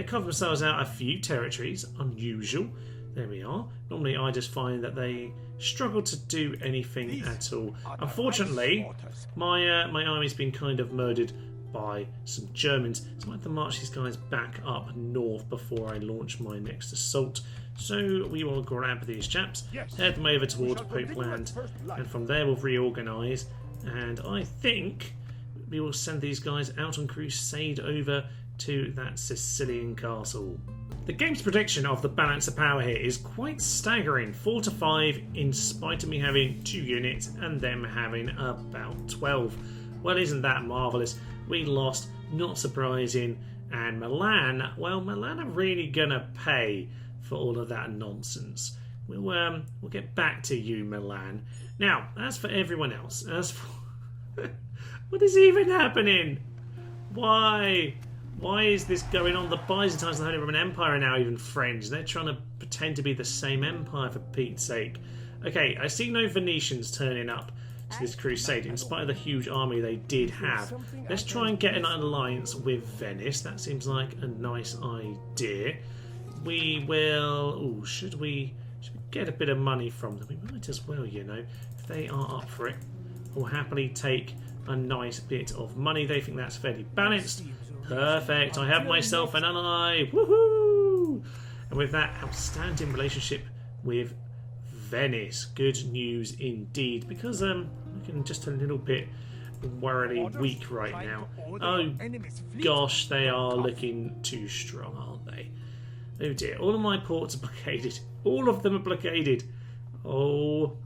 carved themselves out a few territories. Unusual. There we are. Normally, I just find that they struggle to do anything at all. Unfortunately, my army's been kind of murdered by some Germans. So I have to march these guys back up north before I launch my next assault. So we will grab these chaps, head them over towards Popeland, and from there we'll reorganise. And I think we will send these guys out on crusade over to that Sicilian castle. The game's prediction of the balance of power here is quite staggering. 4 to 5 in spite of me having 2 units and them having about 12. Well, isn't that marvellous? We lost, not surprising. And Milan, well, Milan are really gonna pay for all of that nonsense. We'll get back to you, Milan. Now, as for everyone else, as for what is even happening? Why is this going on? The Byzantines and the Holy Roman Empire are now even friends. They're trying to pretend to be the same empire, for Pete's sake. Okay, I see no Venetians turning up to this crusade, in spite of the huge army they did have. Let's try and get an alliance with Venice. That seems like a nice idea. We will... Ooh, should we get a bit of money from them? We might as well, you know. If they are up for it, we'll happily take a nice bit of money. They think that's fairly balanced. Perfect. I have myself an ally. Woohoo! And with that, outstanding relationship with Venice. Good news indeed. Because I'm looking just a little bit worryingly weak right now. Oh gosh, they are looking too strong, aren't they? Oh dear. All of my ports are blockaded. All of them are blockaded. Oh,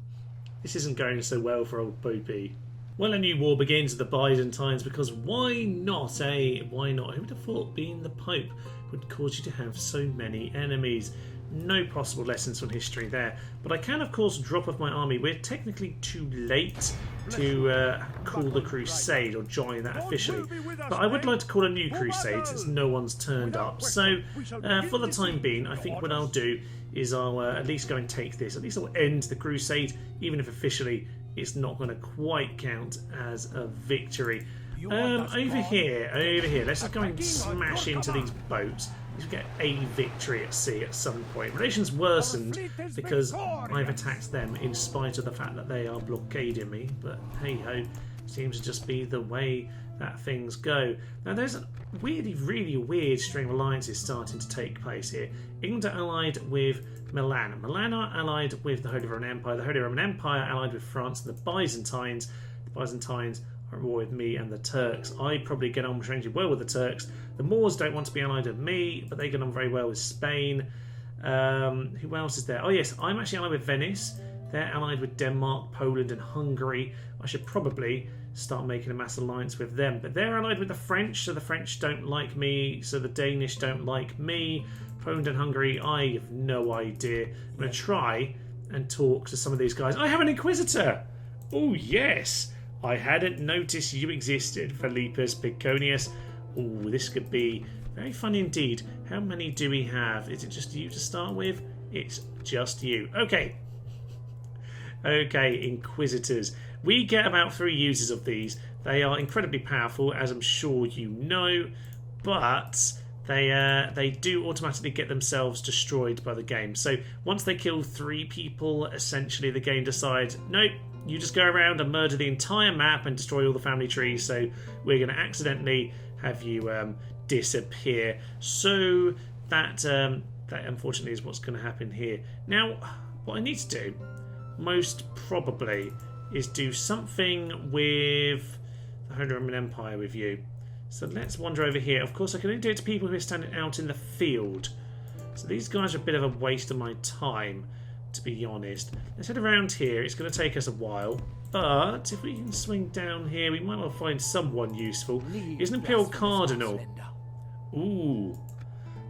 this isn't going so well for old Popey. Well, a new war begins with the Byzantines, because why not, eh? Why not? Who would have thought being the Pope would cause you to have so many enemies? No possible lessons from history there. But I can, of course, drop off my army. We're technically too late to call the crusade or join that officially. But I would like to call a new crusade since no one's turned up. So, for the time being, I think what I'll do is I'll at least go and take this. At least I'll end the crusade, even if officially it's not going to quite count as a victory. Over here, let's just go and smash into these boats. Let's get a victory at sea at some point. Relations worsened because I've attacked them in spite of the fact that they are blockading me. But hey-ho, seems to just be the way that things go. Now there's a really weird string of alliances starting to take place here. England are allied with Milan. Milan are allied with the Holy Roman Empire. The Holy Roman Empire are allied with France and the Byzantines. The Byzantines are at war with me and the Turks. I probably get on strangely well with the Turks. The Moors don't want to be allied with me, but they get on very well with Spain. Who else is there? Oh yes, I'm actually allied with Venice. They're allied with Denmark, Poland and Hungary. I should probably start making a mass alliance with them. But they're allied with the French, so the French don't like me, so the Danish don't like me. Poland and Hungary, I have no idea. I'm going to try and talk to some of these guys. I have an Inquisitor! Oh yes! I hadn't noticed you existed, Philippus Piconius. Oh, this could be very fun indeed. How many do we have? Is it just you to start with? It's just you. Okay. Okay, Inquisitors. We get about 3 uses of these. They are incredibly powerful, as I'm sure you know, but they do automatically get themselves destroyed by the game. So once they kill 3 people, essentially the game decides, nope, you just go around and murder the entire map and destroy all the family trees, so we're going to accidentally have you disappear. So that unfortunately is what's going to happen here. Now, what I need to do, most probably, is do something with the Holy Roman Empire with you. So let's wander over here. Of course, I can only do it to people who are standing out in the field. So these guys are a bit of a waste of my time, to be honest. Let's head around here. It's going to take us a while. But if we can swing down here, we might well find someone useful. Here's an Imperial Cardinal. Ooh,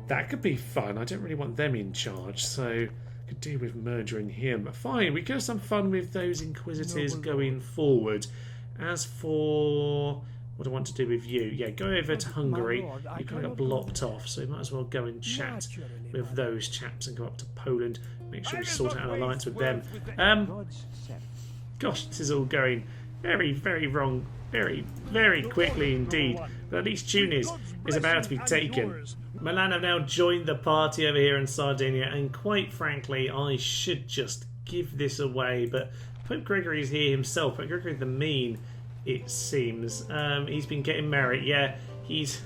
that could be fun. I don't really want them in charge, so I could do with murdering him. Fine, we could have some fun with those Inquisitors going forward. As for what I want to do with you, yeah, go over to Hungary. You kind of got blocked off, so we might as well go and chat with those chaps and go up to Poland. Make sure we sort out an alliance with them. Gosh, this is all going very, very wrong. Very, very quickly indeed. But at least Tunis is about to be taken. Milan have now joined the party over here in Sardinia, and quite frankly, I should just give this away. But Pope Gregory is here himself. Pope Gregory the Mean it seems. He's been getting merit. Yeah, he's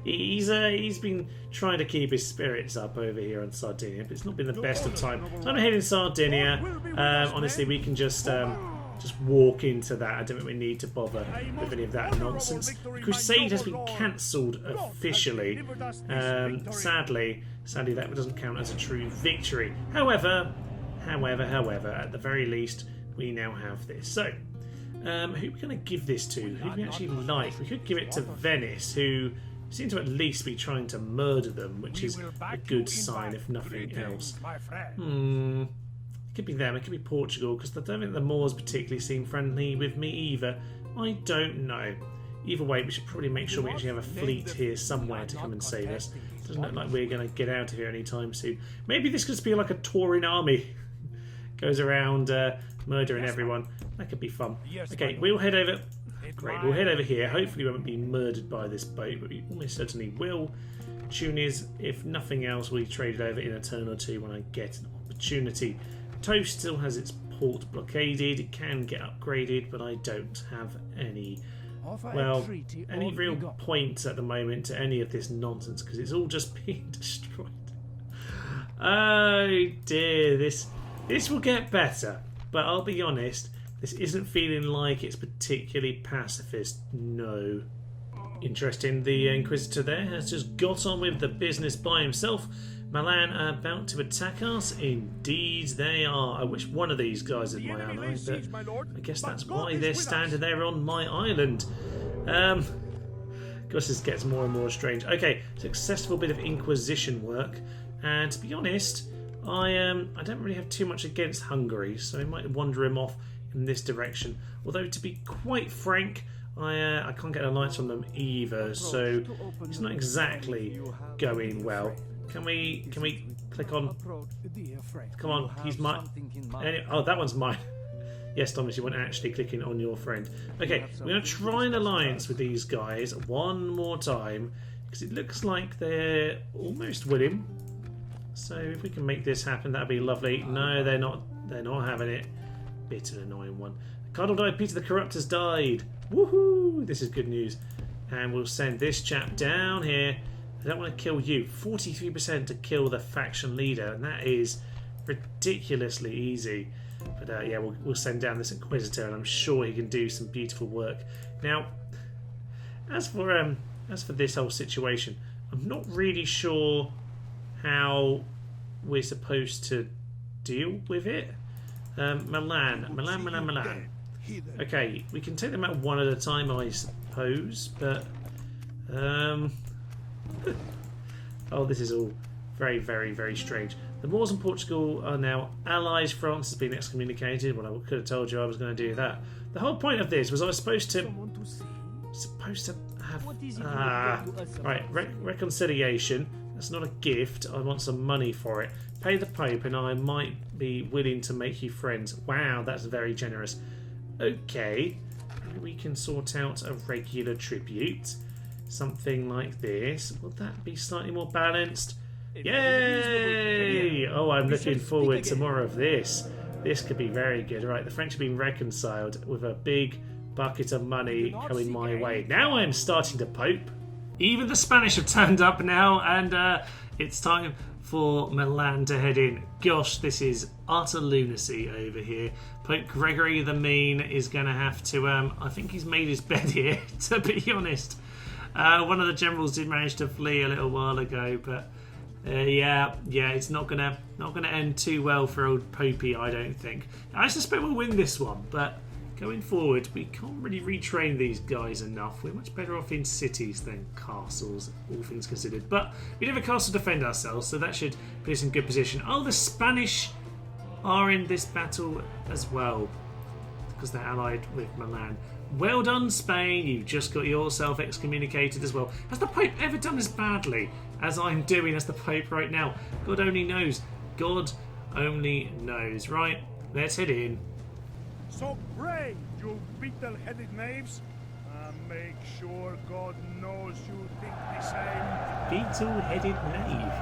been trying to keep his spirits up over here on Sardinia, but it's not been the best of time. So I'm heading to Sardinia. Honestly, we can just walk into that. I don't think we need to bother with any of that nonsense. The Crusade has been cancelled officially. Sadly, that doesn't count as a true victory. However, at the very least, we now have this. So, who are we going to give this to? Who do we actually like? We could give it to Venice, who seem to at least be trying to murder them, which is a good sign, if nothing else. It could be them, it could be Portugal, because I don't think the Moors particularly seem friendly with me either. I don't know. Either way, we should probably make sure we actually have a fleet here somewhere to come and save us. Doesn't look like we're going to get out of here anytime soon. Maybe this could just be like a touring army. Goes around murdering everyone. That could be fun. Okay, we'll head over. Great, we'll head over here. Hopefully we won't be murdered by this boat, but we almost certainly will. Tune is, if nothing else, we'll trade it over in a turn or two when I get an opportunity. Toast still has its port blockaded. It can get upgraded, but I don't have any, well, any real point at the moment to any of this nonsense because it's all just being destroyed. Oh dear, this will get better, but I'll be honest, this isn't feeling like it's particularly pacifist. No. Interesting, the Inquisitor there has just got on with the business by himself. Milan are about to attack us. Indeed they are. I wish one of these guys is my ally, but I guess that's why they're standing there on my island. Gosh, this gets more and more strange. Okay, successful bit of Inquisition work, and to be honest, I don't really have too much against Hungary, so I might wander him off in this direction. Although, to be quite frank, I can't get a light on them either, so it's not exactly going well. Can we click on? Come on, he's mine. Oh, that one's mine. Yes, Thomas, you weren't actually clicking on your friend. Okay, we're going to try an alliance with these guys one more time because it looks like they're almost willing. So if we can make this happen, that'd be lovely. No, they're not. They're not having it. Bit an annoying one. Cardinal died. Peter the Corrupt has died. Woohoo! This is good news. And we'll send this chap down here. I don't want to kill you. 43% to kill the faction leader, and that is ridiculously easy. But yeah, we'll send down this Inquisitor, and I'm sure he can do some beautiful work. Now, as for this whole situation, I'm not really sure how we're supposed to deal with it. Milan. Okay, we can take them out one at a time, I suppose, but oh, this is all very, very, very strange. The Moors and Portugal are now allies. France has been excommunicated. Well, I could have told you I was going to do that. The whole point of this was I was supposed to have reconciliation. That's not a gift. I want some money for it. Pay the Pope, and I might be willing to make you friends. Wow, that's very generous. Okay, we can sort out a regular tribute. Something like this. Will that be slightly more balanced? Yay! Oh, I'm looking forward to more of this. This could be very good. Right, the French have been reconciled with a big bucket of money coming my way. Now I'm starting to Pope. Even the Spanish have turned up now, and it's time for Milan to head in. Gosh, this is utter lunacy over here. Pope Gregory the Mean is going to have to... I think he's made his bed here, to be honest. One of the generals did manage to flee a little while ago, but yeah, it's not gonna end too well for old Popey, I don't think. I suspect we'll win this one, but going forward, we can't really retrain these guys enough. We're much better off in cities than castles, all things considered. But we do have a castle to defend ourselves, so that should put us in good position. Oh, the Spanish are in this battle as well, because they're allied with Milan. Well done, Spain. You just got yourself excommunicated as well. Has the Pope ever done as badly as I'm doing as the Pope right now? God only knows. God only knows. Right, let's head in.
So pray, you beetle-headed knaves. Make sure God knows you think the same.
Beetle-headed knave.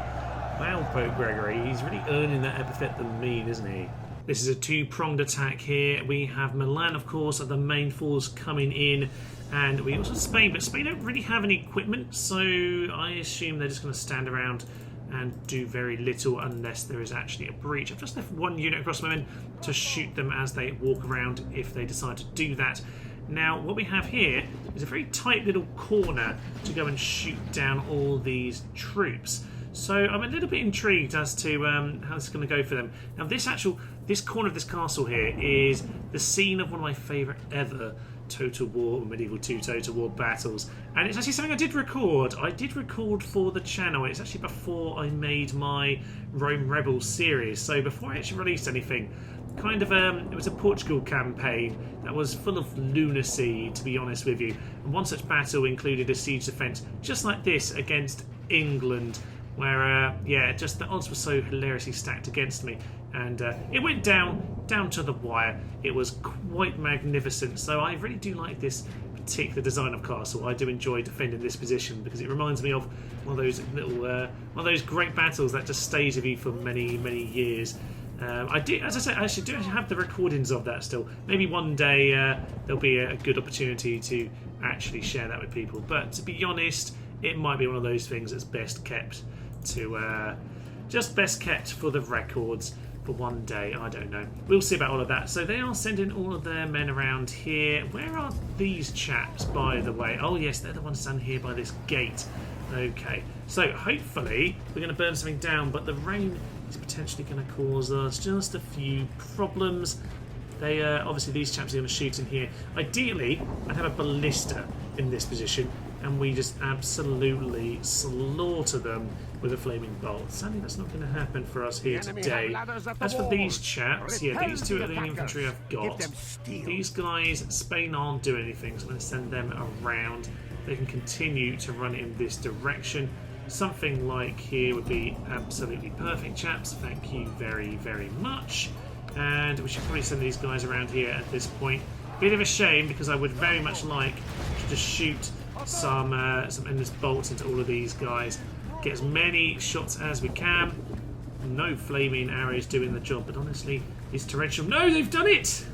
Wow, Pope Gregory. He's really earning that epithet than mean, isn't he? This is a two-pronged attack here. We have Milan, of course, the main force coming in, and we also have Spain, but Spain don't really have any equipment, so I assume they're just going to stand around and do very little unless there is actually a breach. I've just left one unit across my men to shoot them as they walk around if they decide to do that. Now, what we have here is a very tight little corner to go and shoot down all these troops. So I'm a little bit intrigued as to how this is going to go for them. Now, this corner of this castle here is the scene of one of my favourite ever Total War or Medieval 2 Total War battles, and it's actually something I did record. I did record for the channel. It's actually before I made my Rome Rebels series, so before I actually released anything. Kind of it was a Portugal campaign that was full of lunacy, to be honest with you, and one such battle included a siege defence just like this against England, where yeah, just the odds were so hilariously stacked against me, and it went down to the wire. It was quite magnificent, so I really do like this particular design of castle. I do enjoy defending this position because it reminds me of one of those little one of those great battles that just stays with you for many years. I did, as I said, I actually do have the recordings of that still. Maybe one day there'll be a good opportunity to actually share that with people, but to be honest, it might be one of those things that's best kept to just best kept for the records for one day. I don't know. We'll see about all of that. So they are sending all of their men around here. Where are these chaps, by the way? Oh yes, they're the ones standing here by this gate. Okay, so hopefully we're going to burn something down, but the rain is potentially going to cause us just a few problems. They obviously these chaps are going to shoot in here. Ideally, I'd have a ballista in this position, and we just absolutely slaughter them with a flaming bolt. Sadly, that's not going to happen for us here today. As for these chaps, yeah, these two are the infantry I've got. These guys, Spain aren't doing anything, so I'm going to send them around. They can continue to run in this direction. Something like here would be absolutely perfect, chaps. Thank you very much. And we should probably send these guys around here at this point. Bit of a shame, because I would very much like to just shoot some endless bolts into all of these guys. Get as many shots as we can. No flaming arrows doing the job, but honestly, these torrential... No, they've done it!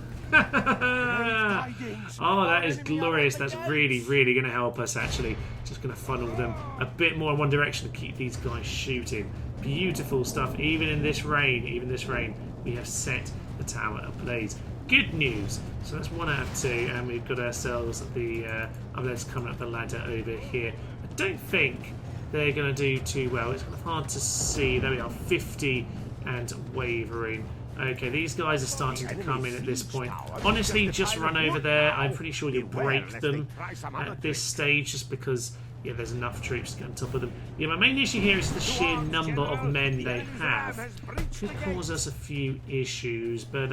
Oh, that is glorious. That's really going to help us, actually. Just going to funnel them a bit more in one direction to keep these guys shooting. Beautiful stuff. Even in this rain, we have set the tower ablaze. Good news. So that's 1 out of 2, and we've got ourselves the others coming up the ladder over here. I don't think they're going to do too well. It's kind of hard to see. There we are, 50 and wavering. Okay, these guys are starting to come in at this point. Honestly, just run over there. I'm pretty sure you'll break them at this stage, just because, yeah, there's enough troops to get on top of them. Yeah, my main issue here is the sheer number of men they have. Could cause us a few issues, but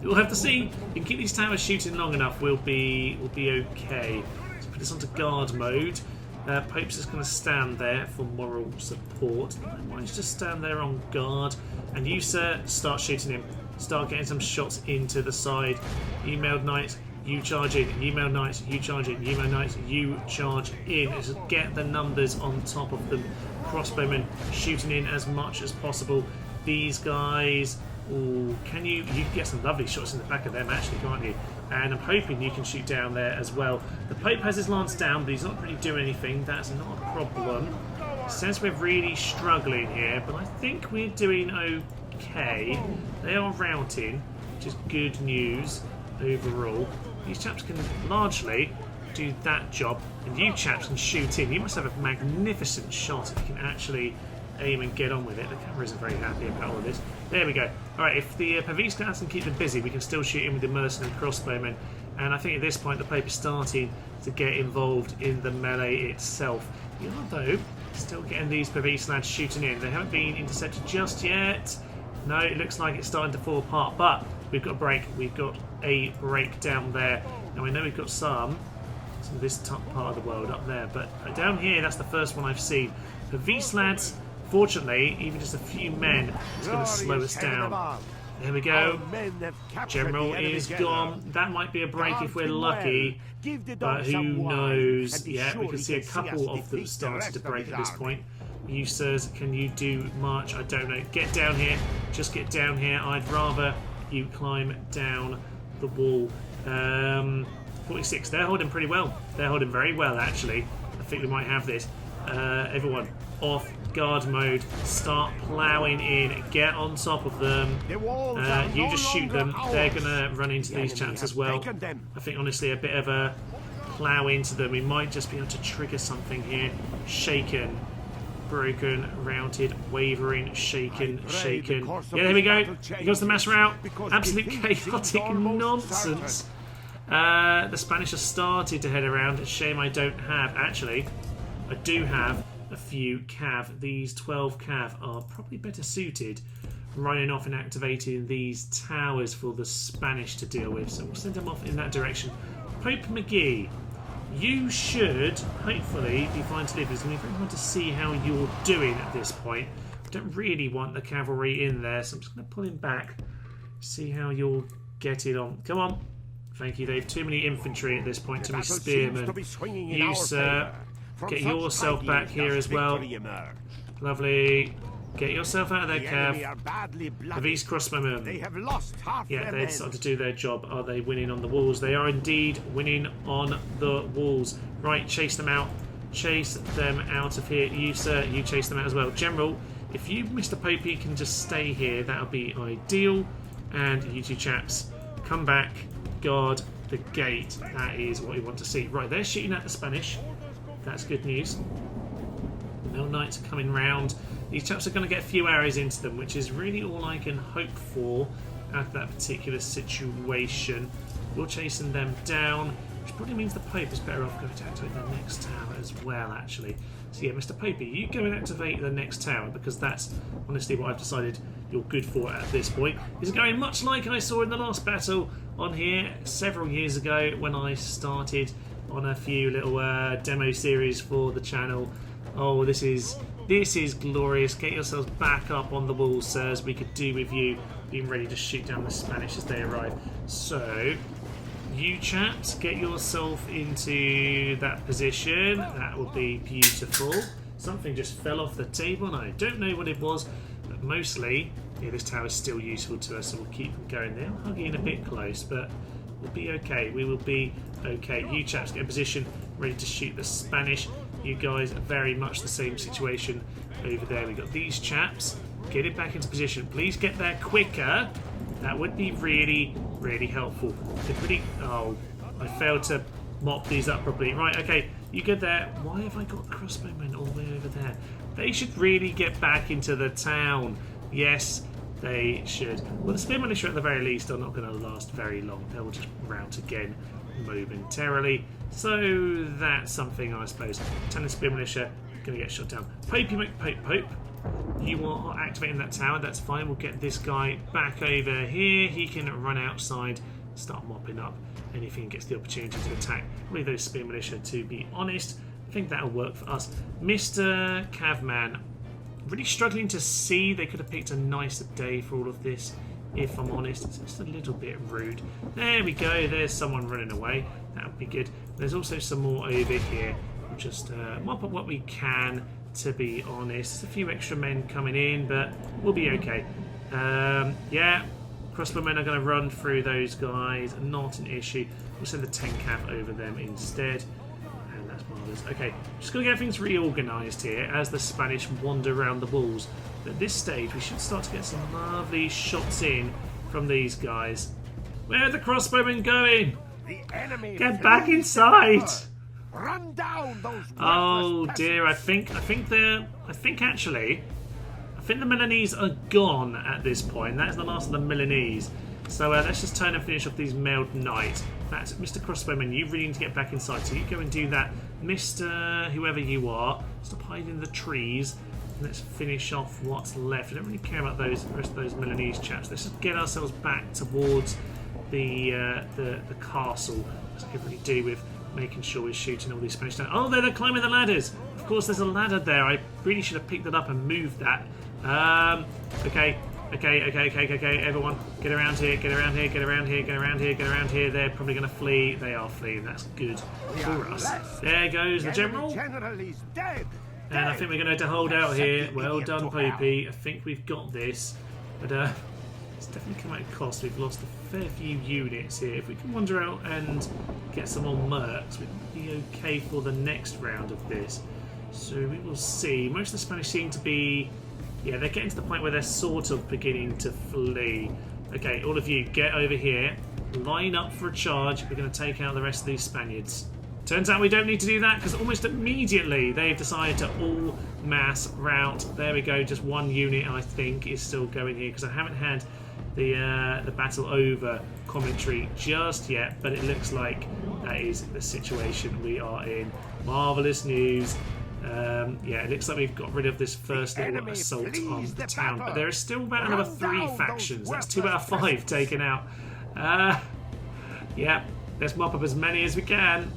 we'll have to see. If we can keep these towers shooting long enough, we'll be okay. Let's put this onto guard mode. Pope's just going to stand there for moral support. Why don't you just stand there on guard? And you, sir, start shooting him. Start getting some shots into the side. You mailed knights, you charge in. You mailed knights, you charge in. You mailed knights, you charge in. Just get the numbers on top of them. Crossbowmen shooting in as much as possible. These guys... Ooh, you can get some lovely shots in the back of them, actually, can't you? And I'm hoping you can shoot down there as well. The Pope has his lance down, but he's not really doing anything. That's not a problem. Since we're really struggling here, but I think we're doing okay. They are routing, which is good news overall. These chaps can largely do that job, and you chaps can shoot in. You must have a magnificent shot if you can actually aim and get on with it. The camera isn't very happy about all of this. There we go. Alright, if the Pacifist can keep them busy, we can still shoot in with the mercenary crossbowmen. And I think at this point the Pope is starting to get involved in the melee itself. You are, though, still getting these Pacifist lads shooting in. They haven't been intercepted just yet. No, it looks like it's starting to fall apart. But we've got a break. We've got a break down there. Now, we know we've got some of this top part of the world up there. But down here, that's the first one I've seen. Pacifist lads... Fortunately, even just a few men is going to slow us down. There we go. General is gone. That might be a break if we're lucky, but who knows? Yeah, we can see a couple of them starting to break at this point. You sirs, can you do much? I don't know. Get down here. Just get down here. I'd rather you climb down the wall. 46. They're holding pretty well. They're holding very well, actually. I think we might have this. Everyone, off guard mode. Start ploughing in. Get on top of them. You just shoot them. They're going to run into these chaps as well. I think, honestly, a bit of a plough into them. We might just be able to trigger something here. Shaken. Broken, routed, wavering, shaken. Yeah, there we go. Here goes the mass rout. Absolute chaotic nonsense. The Spanish have started to head around. It's a shame I don't have. Actually, I do have a few cav. These 12 cav are probably better suited running off and activating these towers for the Spanish to deal with. So we'll send them off in that direction. Pope McGee, you should hopefully be fine to live. It's going to be very hard to see how you're doing at this point. I don't really want the cavalry in there, so I'm just going to pull him back, see how you'll get it on. Come on. Thank you, Dave. Too many infantry at this point, too many spearmen. You, sir, get yourself back here as well. Lovely. Get yourself out of there, Cav. The V's crossbowmen. Yeah, they're starting to do their job. Are they winning on the walls? They are indeed winning on the walls. Right, chase them out. Chase them out of here. You, sir, you chase them out as well. General, if you, Mr. Popey, can just stay here, that'll be ideal. And you two chaps, come back, guard the gate. That is what we want to see. Right, they're shooting at the Spanish. That's good news. Mel Knights are coming round. These chaps are going to get a few arrows into them, which is really all I can hope for out of that particular situation. We're chasing them down, which probably means the Pope is better off going to activate the next tower as well, actually. So yeah, Mr. Popey, you go and activate the next tower, because that's honestly what I've decided you're good for at this point. It's going much like I saw in the last battle on here several years ago when I started on a few little demo series for the channel. Oh, this is glorious. Get yourselves back up on the walls, sirs. We could do with you being ready to shoot down the Spanish as they arrive. So, you chaps, get yourself into that position. That would be beautiful. Something just fell off the table, and I don't know what it was, but mostly, yeah, this tower is still useful to us, so we'll keep them going there. I'm hugging a bit close, but we'll be okay. We will be okay. You chaps, get in position, ready to shoot the Spanish. You guys are very much the same situation over there. We've got these chaps. Get it back into position. Please get there quicker. That would be really, really helpful. Oh, I failed to mop these up properly. Right, okay, you get there. Why have I got the crossbowmen all the way over there? They should really get back into the town. Yes, they should. Well, the spear militia at the very least are not going to last very long. They'll just rout again momentarily. So that's something, I suppose. Talon spear militia going to get shot down. Popey McPope, you are activating that tower. That's fine. We'll get this guy back over here. He can run outside, start mopping up anything gets the opportunity to attack. Probably those spear militia, to be honest. I think that'll work for us. Mr. Cavman, really struggling to see. They could have picked a nicer day for all of this, if I'm honest. It's just a little bit rude. There we go. There's someone running away. That would be good. There's also some more over here. We'll just mop up what we can, to be honest. There's a few extra men coming in, but we'll be okay. Yeah, crossbowmen are going to run through those guys. Not an issue. We'll send the 10 cav over them instead. And that's marvellous. Okay, just going to get things reorganised here as the Spanish wander around the walls. At this stage, we should start to get some lovely shots in from these guys. Where are the crossbowmen going? Get back inside!
Run down those.
Oh dear, I think actually the Milanese are gone at this point. That is the last of the Milanese. So let's just turn and finish off these mailed knights. That's Mr. Crossbowman. You really need to get back inside, so you go and do that, Mr. Whoever you are. Stop hiding in the trees. Let's finish off what's left. I don't really care about those the rest of those Milanese chaps. Let's just get ourselves back towards the castle. As I could really do with making sure we're shooting all these Spanish down. Oh, they're climbing the ladders. Of course, there's a ladder there. I really should have picked it up and moved that. Okay. Everyone, get around here. Get around here. Get around here. Get around here. Get around here. They're probably going to flee. They are fleeing. That's good for us. There goes the general.
General is dead.
And I think we're going to have to hold out here. Well done, Popey. I think we've got this. But it's definitely come at a cost. We've lost a fair few units here. If we can wander out and get some more mercs, we might be okay for the next round of this. So we will see. Most of the Spanish seem to be... Yeah, they're getting to the point where they're sort of beginning to flee. Okay, all of you, get over here. Line up for a charge. We're going to take out the rest of these Spaniards. Turns out we don't need to do that because almost immediately they've decided to all mass rout. There we go, just one unit I think is still going here because I haven't had the battle over commentary just yet, but it looks like that is the situation we are in. Marvellous news. Yeah, it looks like we've got rid of this first little assault on the town, but there is still about another 3 factions. That's 2 out of 5 taken out. Yeah, let's mop up as many as we can.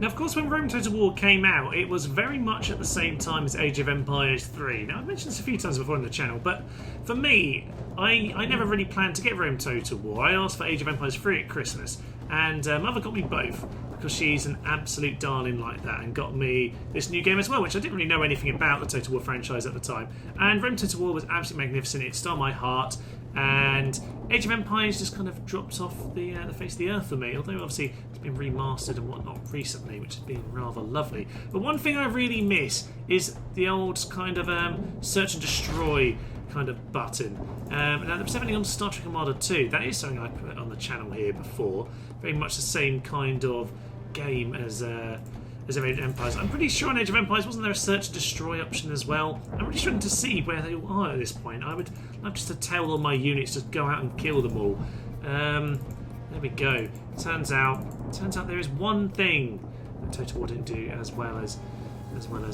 Now, of course, when Rome Total War came out, it was very much at the same time as Age of Empires 3. Now, I've mentioned this a few times before on the channel, but for me, I never really planned to get Rome Total War. I asked for Age of Empires 3 at Christmas, and Mother got me both, because she's an absolute darling like that, and got me this new game as well, which I didn't really know anything about the Total War franchise at the time. And Rome Total War was absolutely magnificent. It stole my heart. And Age of Empires just kind of dropped off the face of the earth for me, although obviously it's been remastered and whatnot recently, which has been rather lovely. But one thing I really miss is the old kind of search and destroy kind of button. Now there was definitely on Star Trek Armada 2. That is something I put on the channel here before. Very much the same kind of game as Age of Empires. I'm pretty sure on Age of Empires, wasn't there a search and destroy option as well? I'm really struggling to see where they all are at this point. I would love just to tell all my units to go out and kill them all. There we go. Turns out there is one thing that Total War didn't do as well as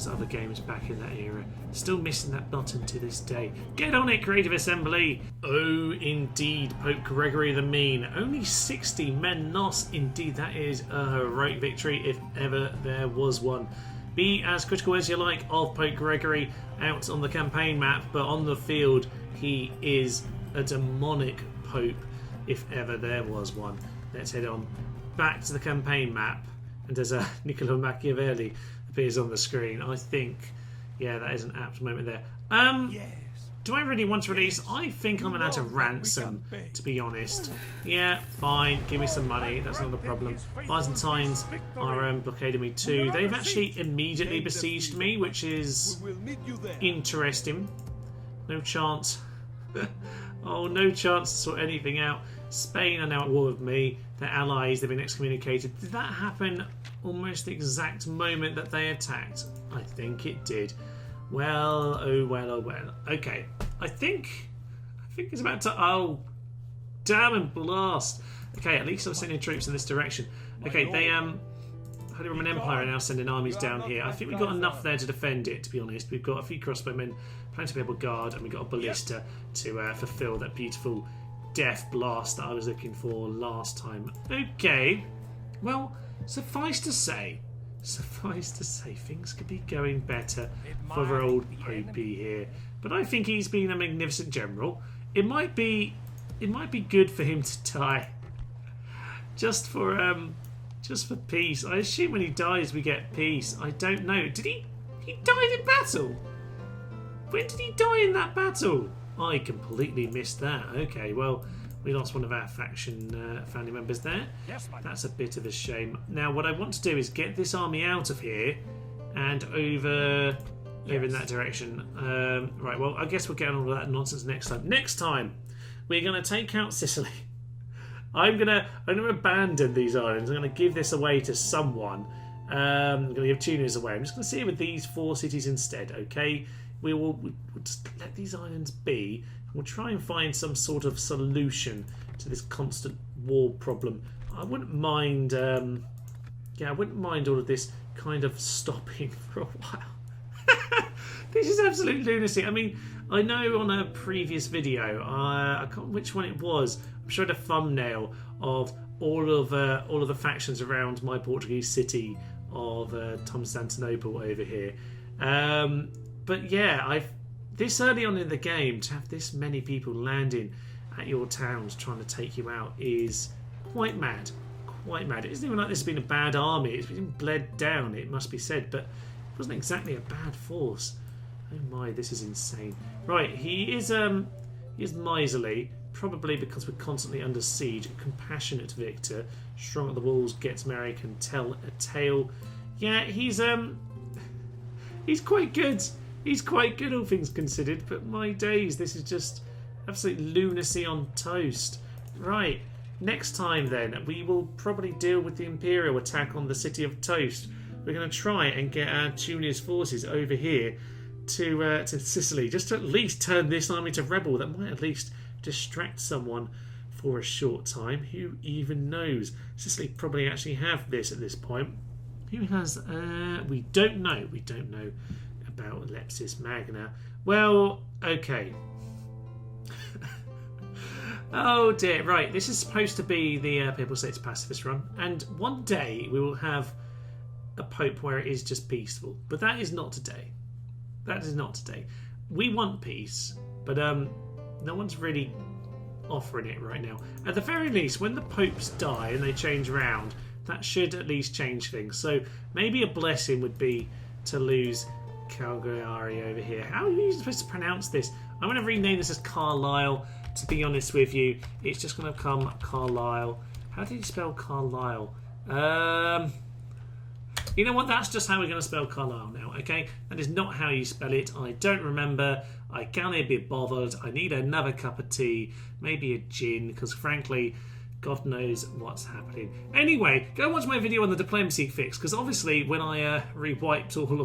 other games back in that era. Still missing that button to this day. Get on it, Creative Assembly! Oh, indeed, Pope Gregory the Mean. Only 60 men lost. Indeed, that is a heroic victory if ever there was one. Be as critical as you like of Pope Gregory out on the campaign map, but on the field, he is a demonic pope if ever there was one. Let's head on back to the campaign map. And as Niccolo Machiavelli appears on the screen, I think, yeah, that is an apt moment there.
Yes.
Do I really want to release? I think I'm out of ransom, to be honest. Yeah, fine, give me some money, that's not a problem. Byzantines are blockading me too. They've actually immediately besieged me, which is interesting. No chance. Oh, no chance to sort anything out. Spain are now at war with me. Their allies, they've been excommunicated. Did that happen almost the exact moment that they attacked? I think it did. Well, oh well, oh well. Okay, I think it's about to... Oh, damn and blast. Okay, at least I'm sending troops in this direction. Okay, they Holy Roman Empire are now sending armies down here. I think we've got enough there to defend it, to be honest. We've got a few crossbowmen, plenty of people guard, and we've got a ballista to fulfill that beautiful death blast that I was looking for last time. Okay, well, suffice to say, things could be going better for our old Popey here. But I think he's been a magnificent general. It might be good for him to die, just for peace. I assume when he dies we get peace. I don't know. Did he died in battle? When did he die in that battle? I completely missed that. Okay, well, we lost one of our faction family members there. That's a bit of a shame. Now, what I want to do is get this army out of here and over in that direction. Right, well, I guess we'll get on all that nonsense next time. Next time, we're going to take out Sicily. I'm gonna abandon these islands. I'm going to give this away to someone. I'm going to give Tunis away. I'm just going to sit with these 4 cities instead, okay? We'll just let these islands be. We'll try and find some sort of solution to this constant war problem. I wouldn't mind, I wouldn't mind all of this kind of stopping for a while. This is absolute lunacy. I mean, I know on a previous video, I can't remember which one it was. I showed a thumbnail of all of the factions around my Portuguese city of Constantinople over here. But yeah, this early on in the game, to have this many people landing at your towns trying to take you out is quite mad. Quite mad. It isn't even like this has been a bad army. It's been bled down, it must be said. But Wasn't exactly a bad force. Oh my, this is insane. Right, he is miserly, probably because we're constantly under siege. Compassionate victor, strong at the walls, gets married, can tell a tale. Yeah, he's quite good. He's quite good, all things considered. But my days, this is just absolute lunacy on toast. Right, next time then, we will probably deal with the Imperial attack on the city of Toast. We're going to try and get our Junior's forces over here to Sicily, just to at least turn this army to rebel. That might at least distract someone for a short time. Who even knows? Sicily probably actually have this at this point. Who has? We don't know. We don't know about Lepsis Magna. Well, okay. Oh dear. Right. This is supposed to be the Papal States Pacifist run, and one day we will have a pope where it is just peaceful. But that is not today. That is not today. We want peace, but no one's really offering it right now. At the very least, when the popes die and they change around, that should at least change things. So maybe a blessing would be to lose Cagliari over here. How are you supposed to pronounce this? I'm going to rename this as Carlisle. To be honest with you, it's just going to become Carlisle. How do you spell Carlisle? You know what? That's just how we're going to spell Carlisle now, okay? That is not how you spell it. I don't remember. I can't be bothered. I need another cup of tea. Maybe a gin, because frankly, God knows what's happening. Anyway, go watch my video on the diplomacy fix, because obviously when I re-wiped all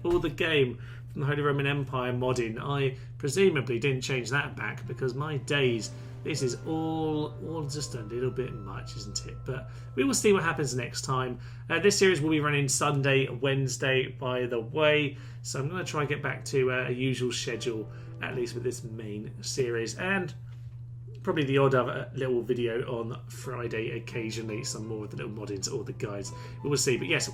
the game from the Holy Roman Empire modding, I presumably didn't change that back, because my days, this is all just a little bit much, isn't it? But we will see what happens next time. This series will be running Sunday, Wednesday, by the way. So I'm going to try and get back to a usual schedule, at least with this main series. And probably the odd other little video on Friday occasionally, some more of the little moddings or the guides. We will see. But yes,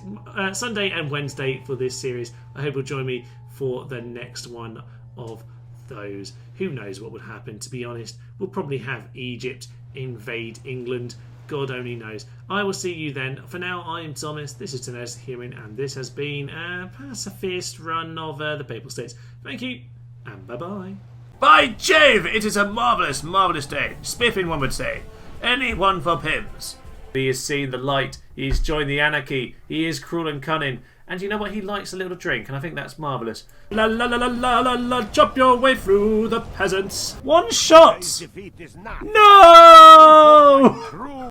Sunday and Wednesday for this series. I hope you'll join me for the next one of those. Who knows what would happen, to be honest. We'll probably have Egypt invade England. God only knows. I will see you then. For now, I am Thomas. This is Tenez Hearing, and this has been a pacifist run of the Papal States. Thank you, and bye-bye.
By Jove, it is a marvellous, marvellous day. Spiffing, one would say. Anyone for pims.
He has seen the light. He's joined the anarchy. He is cruel and cunning. And you know what? He likes a little drink, and I think that's marvellous. La la la la la la la, chop your way through the peasants. One shot! No!